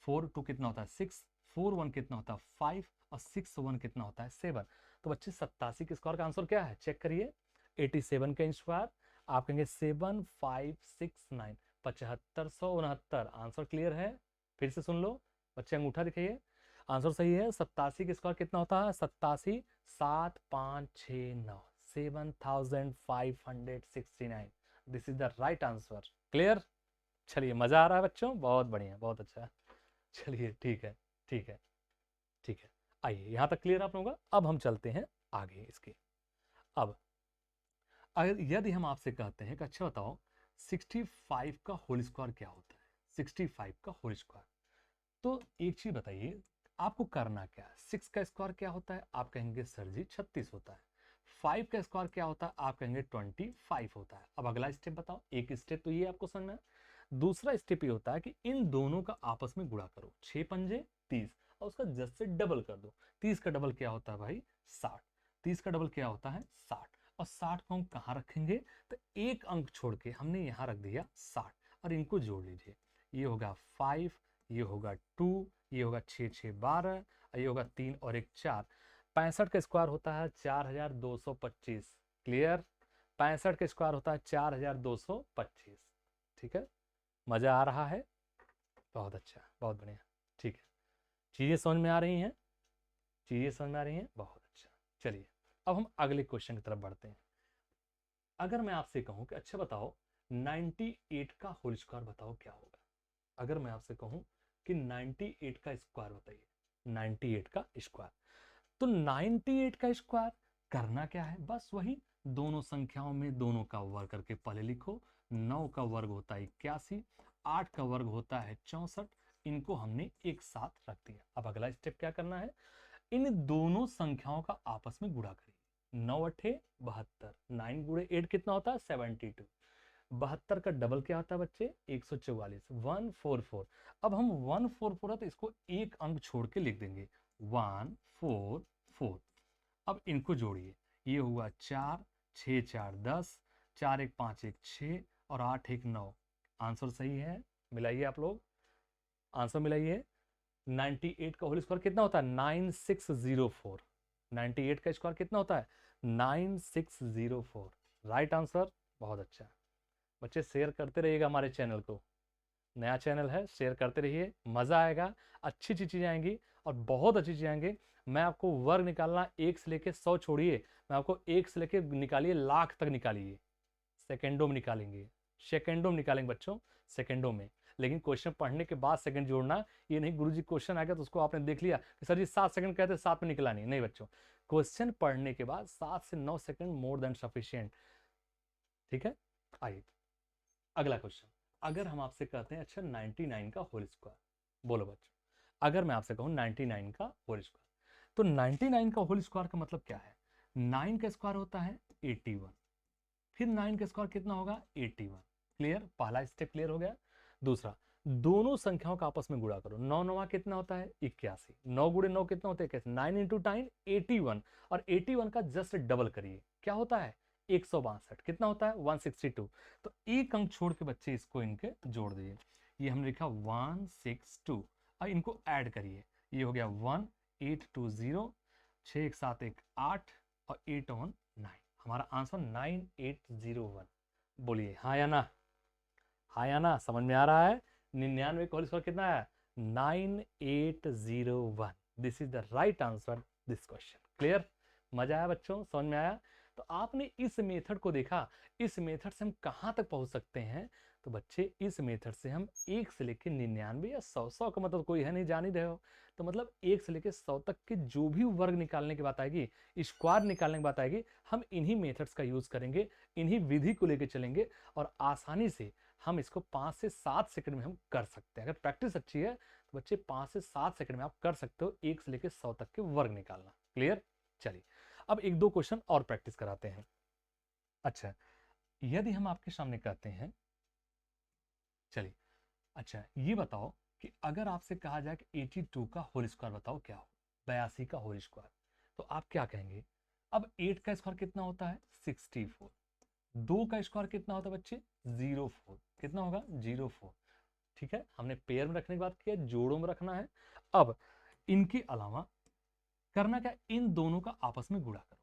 4 2 कितना होता है 6, 4 1 कितना होता है 5, और 6 1 कितना होता है 7। तो बच्चे 87 के स्क्वायर का आंसर क्या है, चेक करिए। 87 का स्क्वायर आप कहेंगे 7569, 7569। आंसर क्लियर है? फिर से सुन लो बच्चे, अंगूठा दिखाइए। आंसर सही है। 87 का स्क्वायर कितना होता है? 87 7569 7569। This is the right answer. Clear? चलिए, मजा आ रहा है बच्चों? बहुत बढ़िया, बहुत अच्छा। चलिए ठीक है, ठीक है, ठीक है। आइए, यहां तक क्लियर आप लोगों का। अब हम चलते हैं आगे इसके। अब अगर यदि हम आपसे कहते हैं कि अच्छा बताओ 65 का होल स्क्वायर क्या होता है? 65 का होल स्क्वायर। तो एक चीज बताइए, आपको करना क्या है? 6 का स्क्वायर क्या होता है? आप कहेंगे सर जी 36 होता है। 5 का स्क्वायर क्या होता है? आप कहेंगे 25 होता है। अब अगला स्टेप बताओ। एक स्टेप तो ये आपको समझ में आया। दूसरा स्टेप ये होता है कि इन दोनों का आपस में गुणा करो। 6 पंजे 30 और उसका जस्ट से डबल कर दो। 30 का डबल क्या होता है भाई? 60। 30 का डबल क्या होता है? 60। और 60 को हम कहाँ रखेंगे? तो एक अंक छोड़ के हमने यहाँ रख दिया 60 और इनको जोड़ लीजिए। ये होगा 5, ये होगा 2, ये होगा 6 6 12, ये होगा 3 और 1 4। 65 का स्क्वायर होता है 4225। क्लियर? 65 का स्क्वायर होता है 4225। ठीक है, मजा आ रहा है? बहुत अच्छा, बहुत बढ़िया। ठीक है, चीजें समझ में आ रही हैं? चीजें समझ में आ रही हैं? बहुत अच्छा। चलिए, अब हम अगले क्वेश्चन की तरफ बढ़ते हैं। अगर मैं आपसे कहूं कि अच्छा बताओ 98 का होल स्क्वायर बताओ क्या होगा? अगर मैं आपसे कहूं कि 98 का स्क्वायर बताइए, 98 का स्क्वायर। तो 98 का स्क्वायर करना क्या है? बस वही दोनों संख्याओं में दोनों का वर्ग करके पहले लिखो। 9 का वर्ग होता है 81, 8 का वर्ग होता है 64। इनको हमने एक साथ रख दिया। अब अगला स्टेप क्या करना है? इन दोनों संख्याओं का आपस में गुणा करिए। 9 अठे 72, 9 गुणे 8 कितना होता है? 72। 72 का डबल क्या होता है बच्चे? 144, 144। अब हम 144 है तो इसको एक अंक छोड़ के लिख देंगे 144। अब इनको जोड़िए। ये हुआ 4, 6 4 10, 4 1 5 1 6 और 8 1 9। आंसर सही है। मिलाइए आप लोग, आंसर मिलाइए। 98 का होल स्क्वायर कितना होता है? 9604। 98 का स्क्वायर कितना होता है? 9604। Right answer. बहुत अच्छा। बच्चे शेयर करते रहिएगा हमारे चैनल को। नया चैनल है, शेयर करते रहिए, मजा आएगा। अच्छी अच्छी चीजें आएंगी और बहुत अच्छी चीजें आएंगी। मैं आपको वर्ग निकालना 1 से लेके 100 छोड़िए, मैं आपको 1 से लेके निकालिए लाख तक निकालिए। सेकेंडों में निकालेंगे, सेकेंडों में निकालेंगे बच्चों, सेकेंडों में। लेकिन क्वेश्चन पढ़ने के बाद सेकंड जोड़ना। ये नहीं गुरुजी क्वेश्चन आ गया तो उसको आपने देख लिया कि सर जी 7 सेकंड कहते 7 में निकला नहीं। नहीं बच्चों, क्वेश्चन पढ़ने के बाद 7 से 9 सेकंड मोर देन सफिशिएंट। ठीक है, आइए अगला क्वेश्चन। अगर हम आपसे कहते हैं अच्छा 99 का होल स्क्वायर, बोलो बच्चों। अगर मैं आपसे कहूं 99 का होल स्क्वायर, तो 99 का होल स्क्वायर का मतलब क्या है? 9 का स्क्वायर होता है 81, फिर 9 का स्क्वायर कितना होगा? 81। क्लियर? पहला स्टेप क्लियर हो गया। दूसरा, दोनों संख्याओं का आपस में गुणा करो। 9 9 कितना होता है? 81। 9 गुणे 9 कितना होता है? कैसे? 9 इंटू 9 81। और 81 का जस्ट डबल करिए, क्या होता है? 162। कितना होता है? 162। तो एक अंक छोड़ के बच्चे इसको इनके जोड़ दिए। ये हमने लिखा 162 और इनको ऐड करिए। ये हो गया 1820, 6 1 7 1 8 और 8 on 9। हमारा आंसर 9801। बोलिए हाँ या ना? हाँ या ना? समझ में आ रहा है? 99 का होल स्क्वायर कितना है? 9801। This is the right answer this question. Clear? मजा आया बच्चों? समझ में आया? तो आपने इस मेथड को देखा, इस मेथड से हम कहां तक पहुंच सकते हैं? तो बच्चे इस मेथड से हम 1 से लेकर 99 या 100, 100 का मतलब कोई है नहीं, जान ही रहे हो। तो मतलब 1 से लेकर 100 तक के जो भी वर्ग निकालने की बात आएगी, स्क्वायर निकालने की बात आएगी, हम इन्हीं मेथड्स का यूज करेंगे, इन्हीं विधि को लेकर चलेंगे और आसानी से हम इसको 5 से 7 सेकंड में हम कर सकते हैं। अगर प्रैक्टिस अच्छी है तो बच्चे 5 से 7 सेकंड में आप कर सकते हो 1 से लेकर 100 तक के वर्ग निकालना। क्लियर? चलिए, अब एक दो क्वेश्चन और प्रैक्टिस कराते हैं। अच्छा, यदि हम आपके सामने कहते हैं, चलिए अच्छा ये बताओ कि अगर आपसे कहा जाए कि 82 का होल स्क्वायर बताओ क्या हो? 82 का होल स्क्वायर, तो आप क्या कहेंगे? अब 8 का स्क्वायर कितना होता है? 64। 2 का स्क्वायर कितना होता है बच्चे? 04। कितना होगा? 04। ठीक है, हमने पेयर में रखने की बात की है, जोड़ों में रखना है। अब इनके अलावा करना क्या? इन दोनों का आपस में गुणा करो,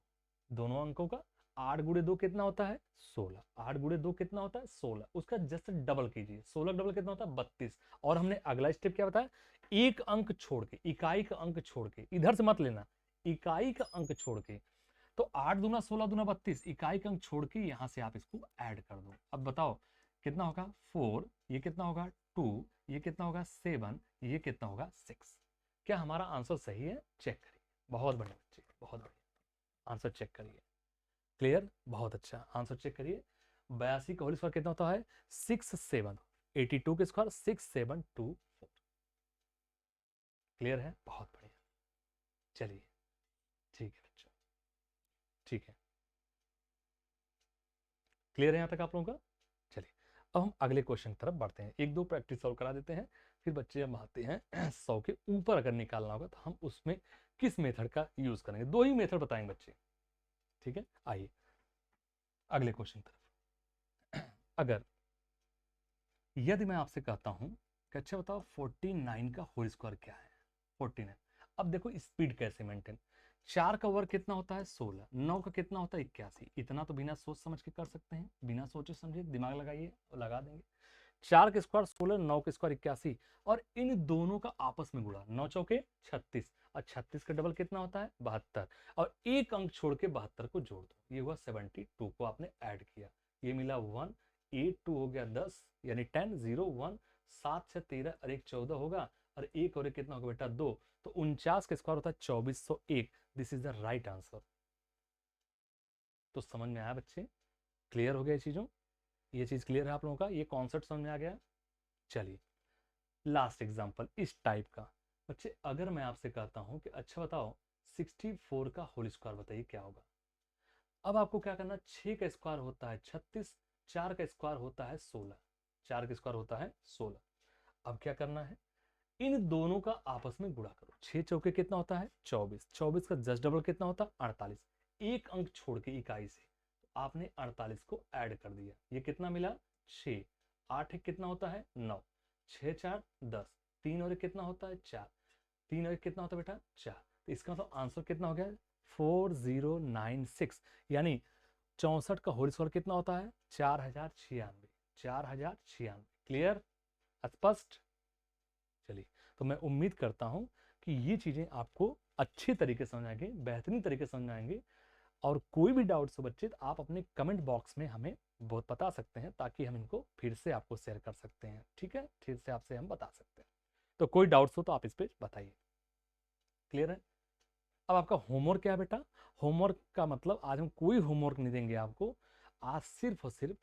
दोनों अंकों का। 8 गुणे 2 कितना होता है? 16। 8 गुणे 2 कितना होता है? 16। उसका जस्ट डबल कीजिए। 16 डबल कितना होता है? 32। और हमने अगला स्टेप क्या बताया? एक अंक छोड़ के, इकाई का अंक छोड़ के, इधर से मत लेना, इकाई का अंक छोड़ के। तो 8 दूना 16 दूना 32, इकाई का अंक छोड़ के यहां से आप इसको ऐड कर दो। अब बताओ कितना होगा 4, ये कितना होगा 2, ये कितना होगा 7, ये कितना होगा 6। क्या हमारा आंसर सही है? चेक करिए। बहुत बढ़िया बच्चे, बहुत बढ़िया, आंसर चेक करिए। क्लियर? बहुत अच्छा, आंसर चेक करिए। 82 का होल स्क्वायर कितना होता है? 6 7, 82 के स्क्वायर 6 7 2 4। क्लियर है? बहुत बढ़िया। चलिए ठीक है बच्चों, ठीक है, क्लियर है यहाँ तक आप लोगों का? चलिए अब हम अगले क्वेश्चन की तरफ बढ़ते हैं। एक दो प्रैक्टिस सॉल्व करा देते हैं, फिर बच्चे हम आते हैं 100 के ऊपर अगर निकालना होगा तो हम उसमें किस मेथड का यूज करेंगे। दो ही मेथड बताएंगे बच्चे, ठीक है। आइए अगले क्वेश्चन की तरफ। अगर यदि मैं आपसे कहता हूं कि अच्छा बताओ 49 का होल स्क्वायर क्या है? 49। अब देखो स्पीड कैसे मेंटेन, 4 का वर्ग कितना होता है? 16, 9 का कितना होता है? 81। इतना तो बिना सोच समझ के कर सकते हैं, बिना सोचे समझे दिमाग लगाइए और लगा देंगे। 4 के स्क्वायर 16, 9 के स्क्वायर 81, और इन दोनों का आपस में गुणा, 9 चौके 36, और 36 का डबल कितना होता है? 72, और एक अंक छोड़ के 72 को जोड़ दो, ये हुआ 72 को आपने ऐड किया, ये मिला 1, 8 2 हो गया 10 यानी 10, 0 1, 7 6 13 और 1 14 होगा, और एक और एक कितना होगा बेटा? 2, तो 49 का स्क्वायर होता है 2401। This is the right answer. तो समझ में आया बच्चे? क्लियर हो गया चीजों? ये चीज क्लियर है आप लोगों का? ये कॉन्सेप्ट समझ में आ गया? चलिए लास्ट एग्जांपल इस टाइप का। बच्चे अगर मैं आपसे कहता हूं कि अच्छा बताओ 64 का होल स्क्वायर बताइए क्या होगा? अब आपको क्या करना, 6 का स्क्वायर होता है 36, 4 का स्क्वायर होता है 16, 4 का स्क्वायर होता है 16। अब क्या करना है, इन दोनों का आपस में गुणा करो। 6 चौके कितना होता है? 24, 24 का 10 डबल कितना होता है? 48, एक अंक छोड़ के इकाई से तो आपने 48 को ऐड कर दिया, ये कितना मिला? 6, 8 एक कितना होता है? 9, 6 4 10, 3 और एक कितना होता है? 4, 3 और एक कितना होता है बेटा? 4। तो इसका तो आंसर कितना हो गया? 4096, यानी 64 का होल स्क्वायर कितना होता है? 4096, 4096। क्लियर? स्पष्ट? चलिए तो मैं उम्मीद करता हूं कि ये चीजें आपको अच्छे तरीके से समझ आएंगे, बेहतरीन तरीके से समझ आएंगे। और कोई भी डाउट्स हो बच्चे तो आप अपने कमेंट बॉक्स में हमें बहुत बता सकते हैं, ताकि हम इनको फिर से आपको शेयर कर सकते हैं, ठीक है, फिर से आपसे हम बता सकते हैं। तो कोई डाउट्स हो तो आप इस पे बताइए। क्लियर है? अब आपका होमवर्क क्या है बेटा? होमवर्क का मतलब आज हम कोई होमवर्क नहीं देंगे आपको, आज सिर्फ और सिर्फ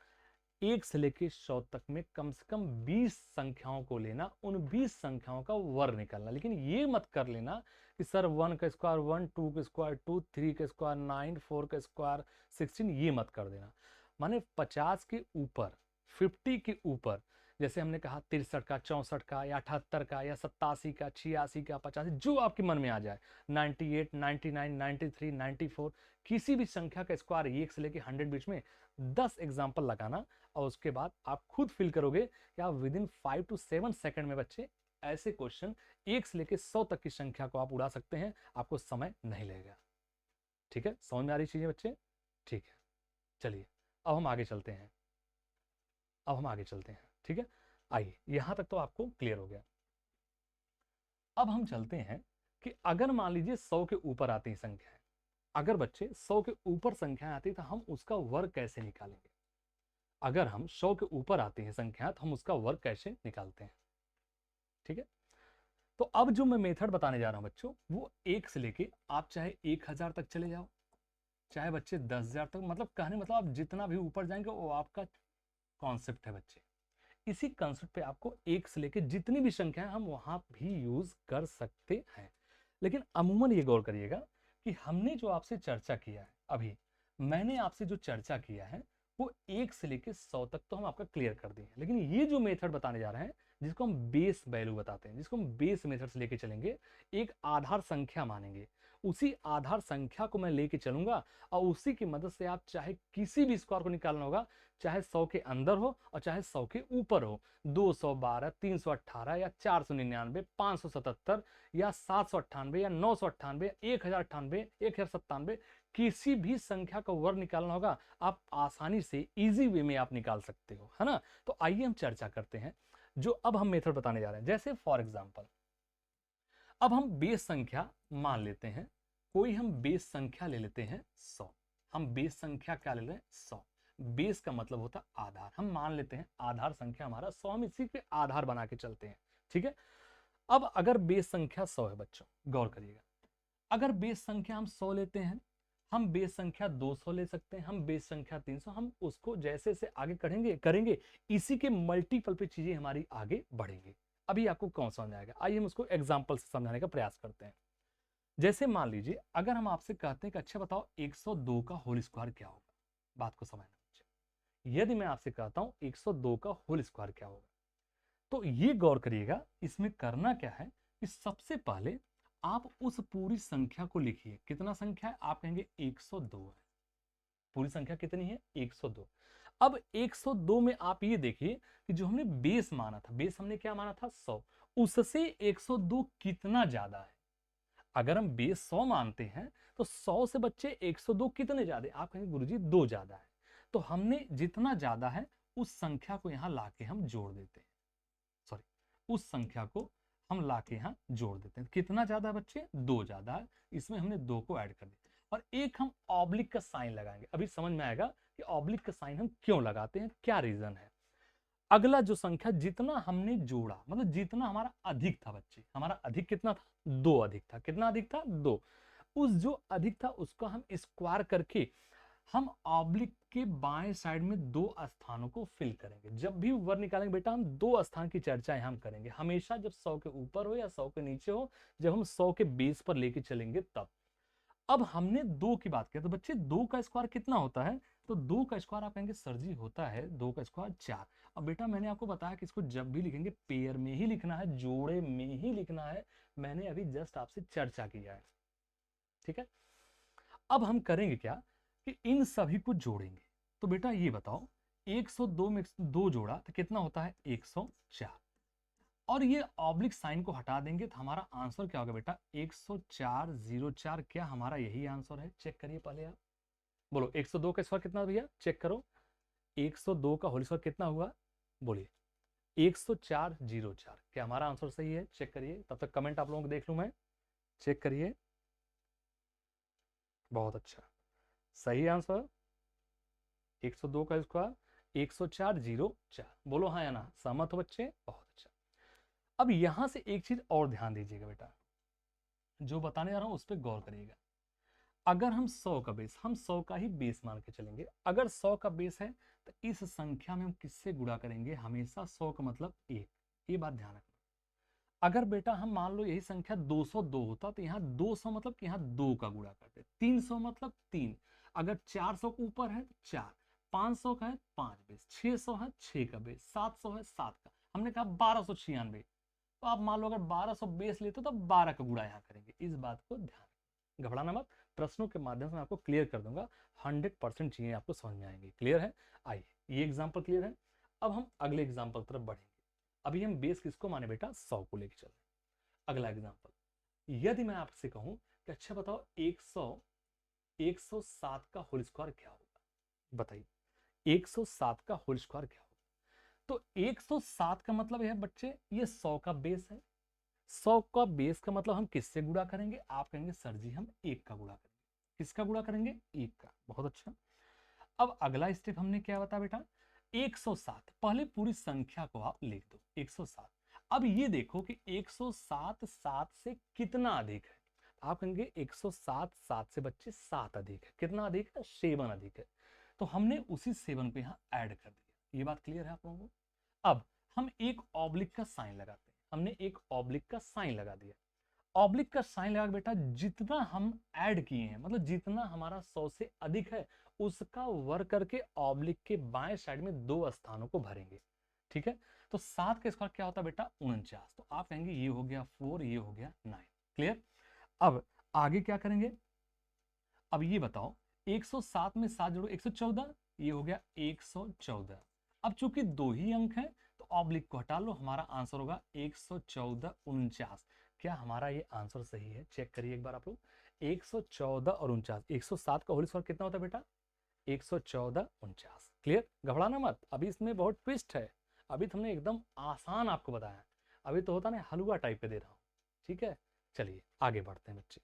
1 से लेके 100 तक में कम से कम 20 संख्याओं को लेना, उन 20 संख्याओं का वर्ग निकालना। लेकिन ये मत कर लेना कि सर 1 का स्क्वायर 1, 2 का स्क्वायर 2, 3 का स्क्वायर 9, 4 का स्क्वायर 16, ये मत कर देना। माने 50 के ऊपर, 50 के ऊपर, जैसे हमने कहा 63 का, 64 का, या 78 का, या 87 का, 86 का, 85, जो आपके मन में आ जाए, 98, 99, 93, 94, किसी भी संख्या का स्क्वायर 1 से लेके 100 बीच में 10 एग्जाम्पल लगाना, और उसके बाद आप खुद फील करोगे कि आप विद इन 5 to 7 सेकंड में बच्चे ऐसे क्वेश्चन 1 से लेके 100 तक की संख्या को आप उड़ा सकते हैं, आपको समय नहीं लगेगा। ठीक है, समझ में आ रही चीजें बच्चे? ठीक है, चलिए अब हम आगे चलते हैं, अब हम आगे चलते हैं, ठीक है। आइए यहां तक तो आपको क्लियर हो गया। अब हम चलते हैं कि अगर मान लीजिए 100 के ऊपर आती है संख्याएं, अगर बच्चे 100 के ऊपर संख्याएं आती तो हम उसका वर्ग कैसे निकालेंगे? अगर हम 100 के ऊपर आती हैं संख्या तो हम उसका वर्ग कैसे निकालते हैं? ठीक है, तो अब जो मैं मेथड बताने जा रहा हूं बच्चों, वो 1 से लेके आप चाहे 1000 तक चले जाओ, चाहे बच्चे 10,000 तक, मतलब कहने मतलब आप जितना भी ऊपर जाएंगे वो आपका कॉन्सेप्ट है बच्चे। इसी कॉन्सेप्ट पे आपको 1 से लेके जितनी भी संख्या है हम वहां भी यूज कर सकते हैं। लेकिन अमूमन ये गौर करिएगा कि हमने जो आपसे चर्चा किया है अभी, मैंने आपसे जो चर्चा किया है वो 1 से लेके 100 तक तो हम आपका क्लियर कर दिए हैं। लेकिन ये जो मेथड बताने जा रहे हैं, जिसको हम बेस वैल्यू बताते हैं, जिसको हम बेस मेथड से लेके चलेंगे, एक आधार संख्या मानेंगे, उसी आधार संख्या को मैं लेके चलूंगा, और उसी की मदद से आप चाहे किसी भी स्क्वायर को निकालना होगा, चाहे 100 के अंदर हो और चाहे 100 के ऊपर हो, 212, 318 या 499, 577 या 798 या 998, 1098, 1097, किसी भी संख्या का वर्ग निकालना होगा, आप आसानी से इजी वे में आप निकाल सकते हो, है ना। तो आइए हम चर्चा करते हैं जो अब हम मेथड बताने जा रहे हैं। जैसे फॉर एग्जांपल अब हम बेस संख्या मान लेते हैं, कोई हम बेस संख्या ले लेते हैं 100। हम बेस संख्या क्या ले रहे हैं? 100। बेस का मतलब होता है आधार। हम मान लेते हैं आधार संख्या हमारा 100, हम इसी के आधार बना के चलते हैं। ठीक है, अब अगर बेस संख्या 100 है बच्चों, गौर करिएगा, अगर बेस संख्या हम 100 लेते हैं, हम बेस संख्या 200 ले सकते हैं, हम बेस संख्या 300, हम उसको जैसे जैसे आगे करेंगे इसी के मल्टीपल पे चीजें हमारी आगे बढ़ेंगी। अभी आपको कौन समझ आएगा, आइए हम उसको एग्जाम्पल से समझाने का प्रयास करते हैं। जैसे मान लीजिए अगर हम आपसे कहते हैं कि अच्छा बताओ 102 का होल स्क्वायर क्या होगा, बात को समझना बच्चे। यदि मैं आपसे कहता हूं 102 का होल स्क्वायर क्या होगा, तो ये गौर करिएगा, इसमें करना क्या है कि सबसे पहले आप उस पूरी संख्या को लिखिए। कितना संख्या है? आप कहेंगे 102 है। पूरी संख्या कितनी है? 102। अब 102 में आप ये देखिए कि जो हमने बेस माना था, बेस हमने क्या माना था? 100, उससे 102 कितना ज्यादा है? अगर हम बेस 100 मानते हैं तो 100 से बच्चे 102 कितने ज्यादा? आप कहेंगे गुरुजी 2 ज्यादा है। तो हमने जितना ज्यादा है उस संख्या को यहां लाके हम जोड़ देते हैं, सॉरी, उस संख्या को हम लाके यहां जोड़ देते हैं। कितना ज्यादा है बच्चे? 2 ज्यादा है, इसमें हमने 2 को ऐड कर दिया और एक हम ऑब्लिक का साइन लगाएंगे। अभी समझ में आएगा कि ऑब्लिक का साइन हम क्यों लगाते हैं, क्या रीजन है। अगला जो संख्या जितना हमने जोड़ा, मतलब जितना हमारा अधिक था बच्चे, हमारा अधिक कितना था? 2 अधिक था। कितना अधिक था? 2। उस जो अधिक था उसको हम स्क्वायर करके हम ऑब्लिक के बाएं साइड में 2 स्थानों को फिल करेंगे। जब भी वर्ग निकालेंगे बेटा हम 2 स्थान की चर्चा यहां हम करेंगे, हमेशा जब 100 के ऊपर हो या 100 के नीचे हो, जब हम 100 के बेस पर लेके चलेंगे तब। अब हमने 2 की बात की तो बच्चे 2 का स्क्वायर कितना होता है? तो 2 का स्क्वायर आप कहेंगे सर जी होता है 2 का स्क्वायर 4। अब बेटा मैंने आपको बताया कि इसको जब भी लिखेंगे पेयर में ही लिखना है, जोड़े में ही लिखना है। मैंने अभी जस्ट आपसे चर्चा किया है। ठीक है, अब हम करेंगे क्या कि इन सभी को जोड़ेंगे। तो बेटा ये बताओ 102 में 2 जोड़ा तो कितना होता है? 104। और ये ऑब्लिक साइन को हटा देंगे तो हमारा आंसर क्या होगा बेटा? 10404। क्या हमारा यही आंसर है? चेक करिए पहले आप, बोलो 102 का स्क्वायर कितना भैया? चेक करो, 102 का होल स्क्वायर कितना हुआ? बोलिए 10404। क्या हमारा आंसर सही है? चेक करिए, तब तक कमेंट आप लोगों को देख लूं मैं, चेक करिए। बहुत अच्छा, सही आंसर 102 का स्क्वायर 10404। बोलो हाँ या ना, सहमत हो बच्चे? बहुत अच्छा। अब यहां से एक चीज और ध्यान दीजिएगा बेटा, जो बताने जा रहा हूं उस पर गौर करिएगा। अगर हम 100 का बेस, हम 100 का ही बेस मान के चलेंगे, अगर 100 का बेस है तो इस संख्या में हम किससे गुणा करेंगे? हमेशा 100 का मतलब 1। ये बात ध्यान रखना। अगर बेटा हम मान लो यही संख्या 202 होता तो यहाँ 200 मतलब कि यहाँ 2 का गुणा करते, 300 मतलब 3, अगर 400 के ऊपर है तो 4, 500 का है 5 बेस, 600 है 6 का बेस, 700 है 7 का, हमने कहा 1296। तो आप मान लो अगर 1200 बेस लेते हो तो 12 का गुणा यहाँ करेंगे। इस बात को ध्यान, घबराना मत, प्रश्नों के माध्यम से मैं आपको क्लियर कर दूंगा, 100% चीजें आपको समझ में आएंगी। क्लियर है? आइए, ये एग्जाम्पल क्लियर है। अब हम अगले एग्जाम्पल तरफ बढ़ेंगे। अभी हम बेस किसको माने बेटा? 100 को लेके चल रहे हैं। अगला एग्जाम्पल, यदि मैं आपसे कहूं कि अच्छा बताओ 107 का होल स्क्वायर क्या होगा, बताइए 107 का होल स्क्वायर क्या होगा? तो 107 का मतलब है बच्चे ये 100 का बेस है। 100 का बेस का मतलब हम किससे गुणा करेंगे? आप कहेंगे सर जी हम 1 का गुणा करेंगे। किसका गुणा करेंगे? 1 का। बहुत अच्छा। अब अगला स्टेप हमने क्या बता बेटा? 107, पहले पूरी संख्या को आप लिख दो 107। अब ये देखो कि 107 7 से कितना अधिक है? आप कहेंगे 107 7 से बच्चे 7 अधिक है। कितना अधिक है? 7 अधिक है। तो हमने उसी 7 को यहाँ ऐड कर दिया। ये बात क्लियर है आप लोगों को? अब हम एक ऑब्लिक का साइन लगाते हैं। हमने एक ऑब्लिक का साइन लगा दिया। ऑब्लिक का साइन लगा बेटा जितना हम ऐड किए हैं, मतलब जितना हमारा 100 से अधिक है उसका वर्ग करके ऑब्लिक के बाएं साइड में 2 स्थानों को भरेंगे। ठीक है, तो 7 का स्क्वायर क्या होता है बेटा? 49। तो आप कहेंगे ये हो गया 4, ये हो गया 9। क्लियर? अब आगे क्या करेंगे? अब ये बताओ 107 में 7 जोड़ो 114, ये हो गया 114। अब चूंकि 2 ही अंक है तो ऑब्लिक को हटा लो, हमारा आंसर होगा 114 49। क्या हमारा ये आंसर सही है? चेक करिए एक बार आप लोग, 114 और 49। 107 का होल स्क्वायर कितना होता है बेटा? 114 49। क्लियर? घबराना मत, अभी इसमें बहुत ट्विस्ट है। अभी तो हमने एकदम आसान आपको बताया, अभी तो होता ना हलवा टाइप पे दे रहा हूं। ठीक है, चलिए आगे बढ़ते हैं बच्चे।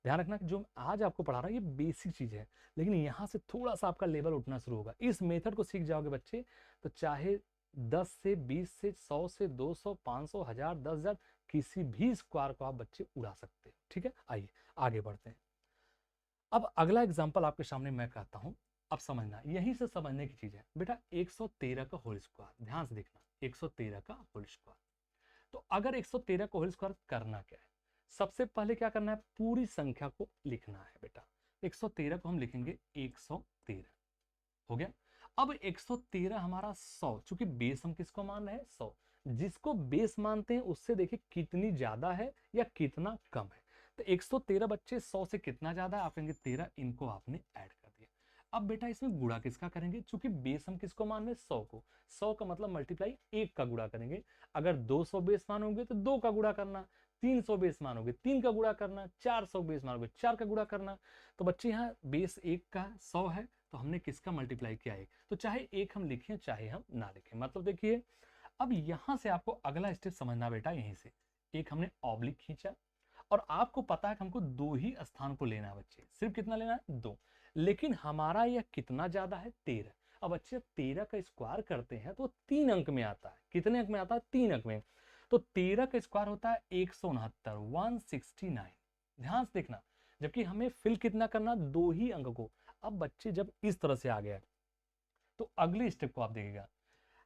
ध्यान रखना कि जो आज आपको पढ़ा रहा हूं ये बेसिक चीज है, लेकिन यहां से थोड़ा सा आपका लेवल उठना शुरू होगा। इस मेथड को सीख जाओगे बच्चे तो चाहे 10 से 20 से 100 से 200 500 1000 10,000 किसी भी स्क्वायर को आप बच्चे उड़ा सकते हो। ठीक है, आइए आगे बढ़ते हैं। अब अगला एग्जांपल आपके सामने मैं कहता हूं, अब समझना, यहीं से समझने की चीज है बेटा। 113 का होल स्क्वायर, ध्यान से देखना, 113 का होल स्क्वायर। तो अगर 113 को होल स्क्वायर करना क्या है, सबसे पहले क्या करना है, पूरी संख्या को लिखना है बेटा। 113 को हम लिखेंगे 113, हो गया। अब 113 हमारा 100, चूंकि बेस हम किसको मान रहे हैं, 100, जिसको बेस मानते हैं उससे देखिए कितनी ज्यादा है या कितना कम है। तो 113 बच्चे 100 से कितना ज्यादा है, आप कहेंगे 13, इनको आपने ऐड कर दिया। अब बेटा इसमें गुणा किसका करेंगे, चूंकि बेस हम किसको मान रहे हैं, 100 को, 100 का मतलब मल्टीप्लाई 1 का गुणा करेंगे। अगर 200 बेस मानोगे तो 2 का गुणा करना, 300 बेस मानोगे 3 का गुणा करना, 400 बेस मानोगे 4 का गुणा करना। तो बच्चे यहाँ बेस 1 का 100 है तो हमने किसका मल्टीप्लाई किया, 1। तो चाहे 1 हम लिखें चाहे हम ना लिखें, मतलब देखिए। अब यहां से आपको अगला स्टेप समझना बेटा, यहीं से एक हमने ऑब्लिक खींचा और आपको पता है कि हमको 2 ही स्थान को लेना है बच्चे, सिर्फ कितना लेना है, 2। लेकिन हमारा यह कितना ज्यादा है, 13। अब बच्चे 13 का स्क्वायर करते हैं तो 3 अंक में आता है, कितने अंक में आता है, 3 अंक में। तो 13 का स्क्वायर होता है 169, 169। ध्यान से देखना, जबकि हमें फिल कितना करना, 2 ही अंक को। अब बच्चे जब इस तरह से आ गया तो अगले स्टेप को आप देखिएगा,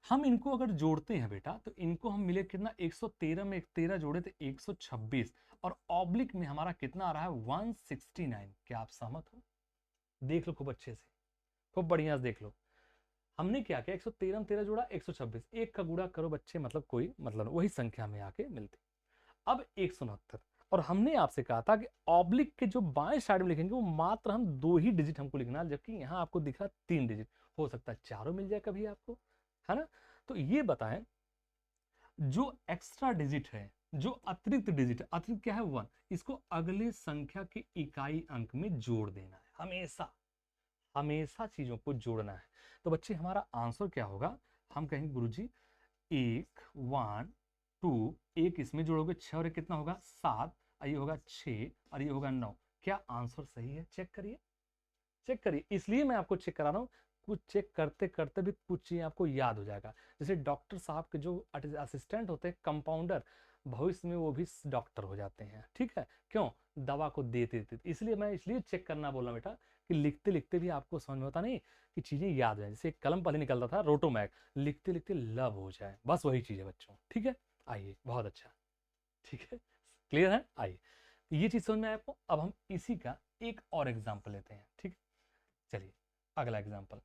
हम इनको अगर जोड़ते हैं बेटा तो इनको हम मिले कितना, 113 में 13 जोड़े तो 126, और ऑब्लिक में हमारा कितना आ रहा है, 169। क्या आप सहमत हो, देख लो खूब अच्छे से, खूब बढ़िया से देख लो। हमने क्या किया, 113 में 13 जोड़ा 126, एक का गुणा करो बच्चे, मतलब कोई मतलब वही संख्या में आके मिलती। अब 169, और हमने आपसे कहा था कि ऑब्लिक के जो बाएं साइड में लिखेंगे वो मात्र हम 2 ही डिजिट हमको लिखना है, जबकि यहां आपको दिख रहा 3 डिजिट, हो सकता है चारों मिल जाए कभी आपको, है ना। तो ये बताएं, जो एक्स्ट्रा डिजिट है, जो अतिरिक्त डिजिट है, अतिरिक्त क्या है, 1, इसको अगले संख्या के इकाई अंक में जोड़ देना है, हमेशा हमेशा चीजों को जोड़ना है। तो बच्चे हमारा आंसर क्या होगा, हम कहेंगे गुरुजी 1 1 2, एक इसमें जोड़ोगे 6 और कितना होगा 7, और ये होगा 6 और ये होगा 9। क्या आंसर सही है, चेक करिए, चेक करिए। इसलिए मैं आपको चेक करा रहा हूँ, कुछ चेक करते करते भी कुछ चीजें आपको याद हो जाएगा। जैसे डॉक्टर साहब के जो असिस्टेंट होते हैं, कंपाउंडर, भविष्य में वो भी डॉक्टर हो जाते हैं, ठीक है, क्यों, दवा को देते देते। इसलिए मैं इसलिए चेक करना बोल रहा हूँ बेटा, कि लिखते लिखते भी आपको समझ में होता नहीं कि चीजें याद हो जाए। जैसे एक कलम पहले निकलता था रोटोमैक, लिखते लिखते लब हो जाए, बस वही चीज है बच्चों, ठीक है। आइए, बहुत अच्छा, ठीक है, क्लियर है। आइए, ये चीज समझ में आया आपको। अब हम इसी का एक और एग्जाम्पल लेते हैं, ठीक है। चलिए अगला एग्जाम्पल,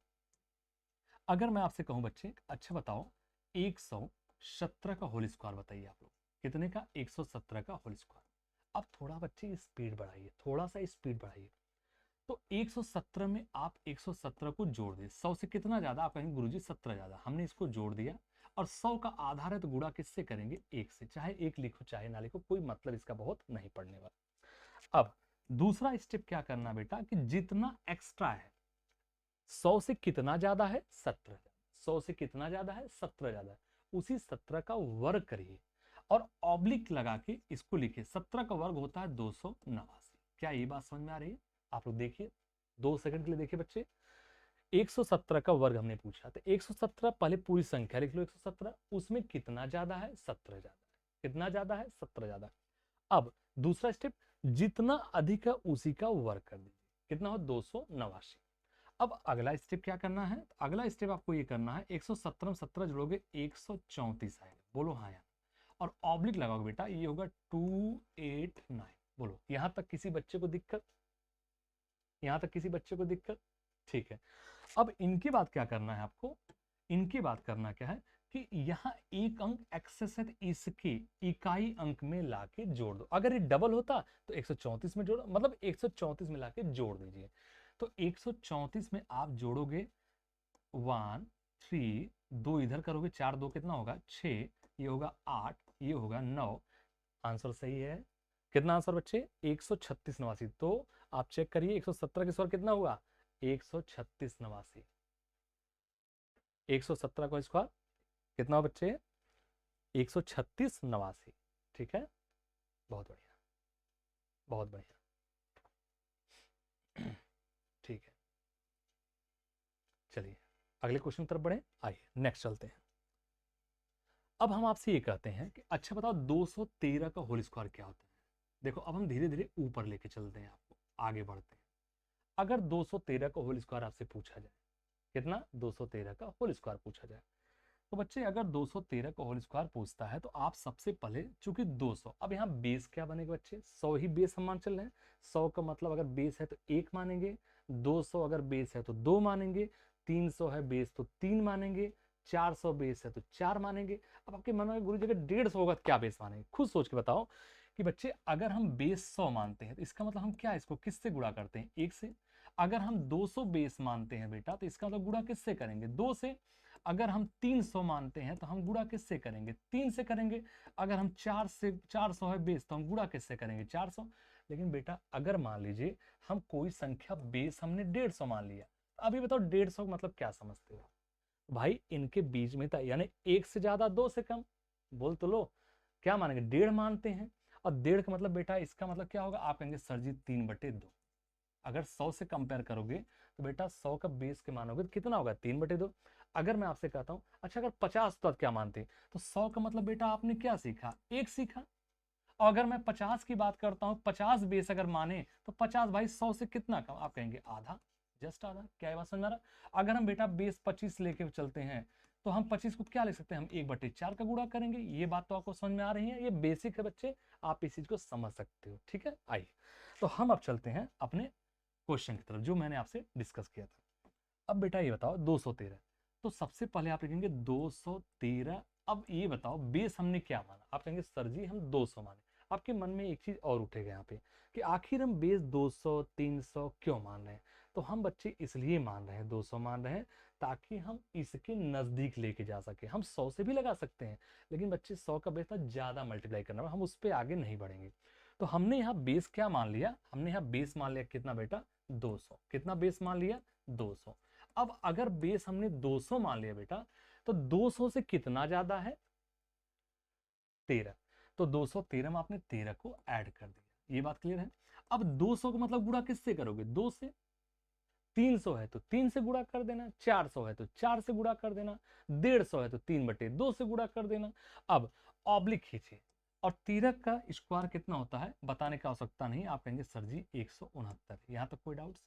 अगर मैं आपसे कहूं बच्चे, अच्छा बताओ 117 का होल स्क्वायर बताइए आप लोग, कितने का, 117 का होल स्क्वायर। अब थोड़ा बच्चे स्पीड बढ़ाइए, थोड़ा सा स्पीड बढ़ाइए। तो 117 में आप 117 को जोड़ दिए, 100 से कितना ज्यादा, आप कहेंगे गुरुजी 17 ज्यादा, हमने इसको जोड़ दिया। और 100 का आधार है तो गुणा किससे करेंगे, 1 से, चाहे 1 लिखो चाहे ना लिखो, कोई मतलब इसका बहुत नहीं पड़ने वाला। अब दूसरा स्टेप क्या करना बेटा, कि जितना एक्स्ट्रा है, 100 से कितना ज्यादा है, 17, 100 से कितना ज्यादा है, 17 ज्यादा है, उसी 17 का वर्ग करिए और ऑब्लिक लगा के इसको लिखिए। 17 का वर्ग होता है 289। क्या ये बात समझ में आ रही है, आप लोग देखिए, 2 सेकंड के लिए देखिए बच्चे। 117 का वर्ग हमने पूछा, तो 117 पहले पूरी संख्या लिख लो, 117, उसमें कितना ज्यादा है, 17 ज्यादा है, कितना ज्यादा है, 17 ज्यादा है। अब दूसरा स्टेप, जितना अधिक है उसी का वर्ग कर दीजिए, कितना हो, 289। अब अगला स्टेप क्या करना है, अगला स्टेप आपको ये करना है, 117 में 17 जोड़ोगे 134 आएगा, बोलो हाँ यार, और ऑब्लिक लगाओगे बेटा, ये होगा 289। बोलो यहां तक किसी बच्चे को दिक्कत, यहां तक किसी बच्चे को दिक्कत, ठीक है। अब इनके बाद क्या करना है आपको, इनके बाद करना क्या है, कि यहाँ एक अंक एक्सेस है तो इसके इकाई अंक में लाके जोड़ दो। अगर ये डबल होता तो 134 में जोड़ो, मतलब 134 में लाके जोड़ दीजिए। तो 134 में आप जोड़ोगे 1 3, 2 इधर करोगे, 4 2 कितना होगा 6, ये होगा 8, ये होगा 9। आंसर सही है, कितना आंसर बच्चे, 136 नवासी। तो आप चेक करिए 117 के स्वर कितना हुआ, 136 नवासी। 117 का स्क्वायर कितना बच्चे, 136 नवासी, ठीक है, बहुत बढ़िया। बहुत बढ़िया। ठीक है, चलिए अगले क्वेश्चन की तरफ बढ़े। आइए नेक्स्ट चलते हैं। अब हम आपसे ये कहते हैं कि अच्छा बताओ 213 का होल स्क्वायर क्या होता है। देखो अब हम धीरे धीरे ऊपर लेके चलते हैं, आपको आगे बढ़ते हैं। अगर 213 का होल स्क्वायर आपसे पूछा जाए, कितना 213 का होल स्क्वायर पूछा जाए, तो बच्चे अगर 213 का होल स्क्वायर पूछता है तो आप सबसे पहले, चूंकि 200, अब यहाँ बेस क्या बनेगा बच्चे, 100 ही बेस हम मान चल रहे हैं। 100 का मतलब अगर बेस है तो 1 मानेंगे, 200 अगर बेस है तो 2 मानेंगे, 300 है बेस तो 3 मानेंगे, 400 बेस है तो 4 मानेंगे। अब आपके मन में गुरु जी अगर 150 होगा तो क्या बेस मानेंगे, खुद सोच के बताओ कि बच्चे अगर हम बेस 100 मानते हैं तो इसका मतलब हम क्या इसको किससे गुणा करते हैं, 1 से। अगर हम 200 बेस मानते हैं बेटा तो इसका मतलब गुणा किससे करेंगे, 2 से। अगर हम 300 मानते हैं तो हम गुणा किससे करेंगे, 3 से करेंगे। अगर हम 400 है बेस तो हम गुणा किससे करेंगे, 400। लेकिन बेटा अगर मान लीजिए हम कोई संख्या बेस हमने 150 मान लिया, अभी बताओ 150 मतलब क्या समझते हो भाई, इनके बीच में था यानी 1 से ज्यादा 2 से कम, बोल तो लो क्या मानेंगे, 1.5 मानते हैं। और 1.5 का मतलब बेटा इसका मतलब क्या होगा, आप कहेंगे सर जी 3/2। अगर 100 से कंपेयर करोगे तो बेटा 100 का बेस के मानोगे तो कितना होगा, 3/2। अगर मैं आपसे कहता हूं अच्छा अगर 50 तो आप क्या मानते, तो 100 का मतलब बेटा आपने क्या सीखा, 1 सीखा। और अगर मैं 50 की बात करता हूं, 50 बेस अगर माने तो 50 भाई 100 से कितना कम, आप कहेंगे आधा, जस्ट आधा। क्या ये बात समझ में आ रहा। अगर हम बेटा बेस 25 लेके चलते हैं तो हम 25 को क्या लिख सकते हैं, हम 1/4 का गुणा करेंगे। ये बात तो आपको समझ में आ रही है, ये बेसिक है बच्चे, आप इस चीज को समझ सकते हो। ठीक है, आइए तो हम अब चलते हैं अपने क्वेश्चन की तरफ जो मैंने आपसे डिस्कस किया था। अब बेटा ये बताओ 213, तो सबसे पहले आप लिखेंगे 213। अब ये बताओ बेस हमने क्या माना, आप कहेंगे सर जी हम 200 माने। आपके मन में एक चीज और उठेगा यहाँ पे कि आखिर हम बेस 200 300 क्यों मान रहे हैं। तो हम बच्चे इसलिए मान रहे हैं, 200 मान रहे हैं ताकि हम इसके नजदीक लेके जा सके। हम 100 से भी लगा सकते हैं, लेकिन बच्चे 100 का बेस ना ज्यादा मल्टीप्लाई करना, हम उस पर आगे नहीं बढ़ेंगे। तो हमने यहाँ बेस क्या मान लिया, हमने यहाँ बेस मान लिया कितना बेटा, 200। कितना बेस मान लिया, 200। अब अगर बेस हमने 200 मान लिया बेटा, तो 200 से कितना ज्यादा है, 13। तो 213 में आपने 13 को ऐड कर दिया, ये बात क्लियर है। अब 200 का मतलब गुणा किससे करोगे, 2 से। 300 है तो 3 से गुणा कर देना, 400 है तो 4 से गुणा कर देना, 150 है तो 3/2 से गुणा कर देना। अब ऑब्लिक खींचिए, और 13 का स्क्वायर कितना होता है बताने की आवश्यकता नहीं, आप कहेंगे सर जी 169। यहां तक कोई डाउट्स।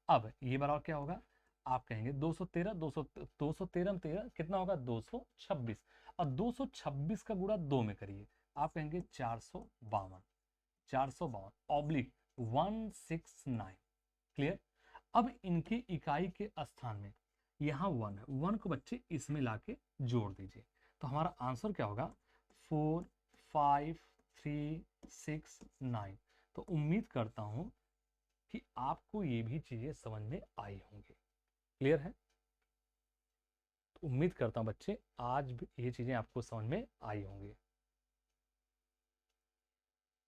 अब ये बराबर क्या होगा, आप कहेंगे 213, 213 में 13 कितना होगा, 226। और 226 का गुणा 2 में करिए, आप कहेंगे 452, 452 ऑब्लिक 169। क्लियर। अब इनकी इकाई के स्थान में यहाँ 1 है, 1 को बच्चे इसमें लाके जोड़ दीजिए, तो हमारा आंसर क्या होगा, 4 5 3 6 9। तो उम्मीद करता हूं कि आपको ये भी चीजें समझ में आई होंगी। क्लियर है। तो उम्मीद करता हूं बच्चे आज भी ये चीजें आपको समझ में आई होंगी।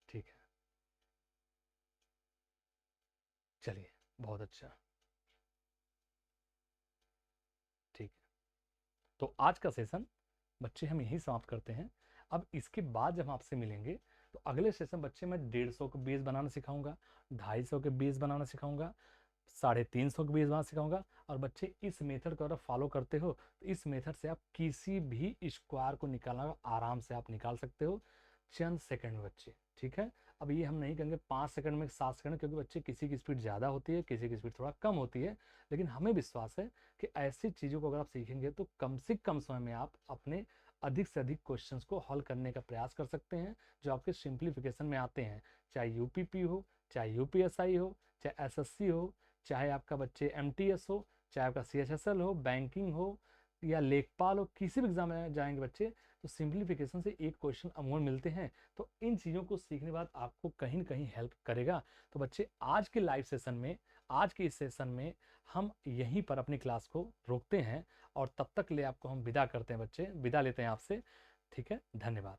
ठीक है, चलिए बहुत अच्छा। ठीक है, तो आज का सेशन बच्चे हम यही समाप्त करते हैं। अब इसके बाद जब हम आपसे मिलेंगे तो अगले सेशन बच्चे मैं 150 के बेस बनाना सिखाऊंगा, 250 के बेस बनाना सिखाऊंगा, 350 के बेस बनाना सिखाऊंगा। और बच्चे इस मेथड को अगर फॉलो करते हो तो इस मेथड से आप किसी भी स्क्वायर को निकालना आराम से आप निकाल सकते हो चंद सेकंड में बच्चे। ठीक है, अब ये हम नहीं कहेंगे 5 सेकंड में 7 सेकंड, क्योंकि बच्चे किसी की स्पीड ज़्यादा होती है, किसी की स्पीड थोड़ा कम होती है। लेकिन हमें विश्वास है कि ऐसी चीज़ों को अगर आप सीखेंगे तो कम से कम समय में आप अपने अधिक से अधिक क्वेश्चंस को हल करने का प्रयास कर सकते हैं जो आपके सिंप्लीफिकेशन में आते हैं, चाहे यूपीपी हो, चाहे यूपीएसआई हो, चाहे एसएससी हो, चाहे आपका बच्चे एमटीएस हो, चाहे आपका सीएचएसएल हो, बैंकिंग हो या लेखपाल हो, किसी भी एग्जाम में जाएंगे बच्चे तो सिंप्लीफिकेशन से एक क्वेश्चन अमूमन मिलते हैं। तो इन चीज़ों को सीखने के बाद आपको कहीं ना कहीं हेल्प करेगा। तो बच्चे आज के लाइव सेशन में, आज के इस सेशन में हम यहीं पर अपनी क्लास को रोकते हैं और तब तक ले आपको हम विदा करते हैं बच्चे, विदा लेते हैं आपसे। ठीक है, धन्यवाद।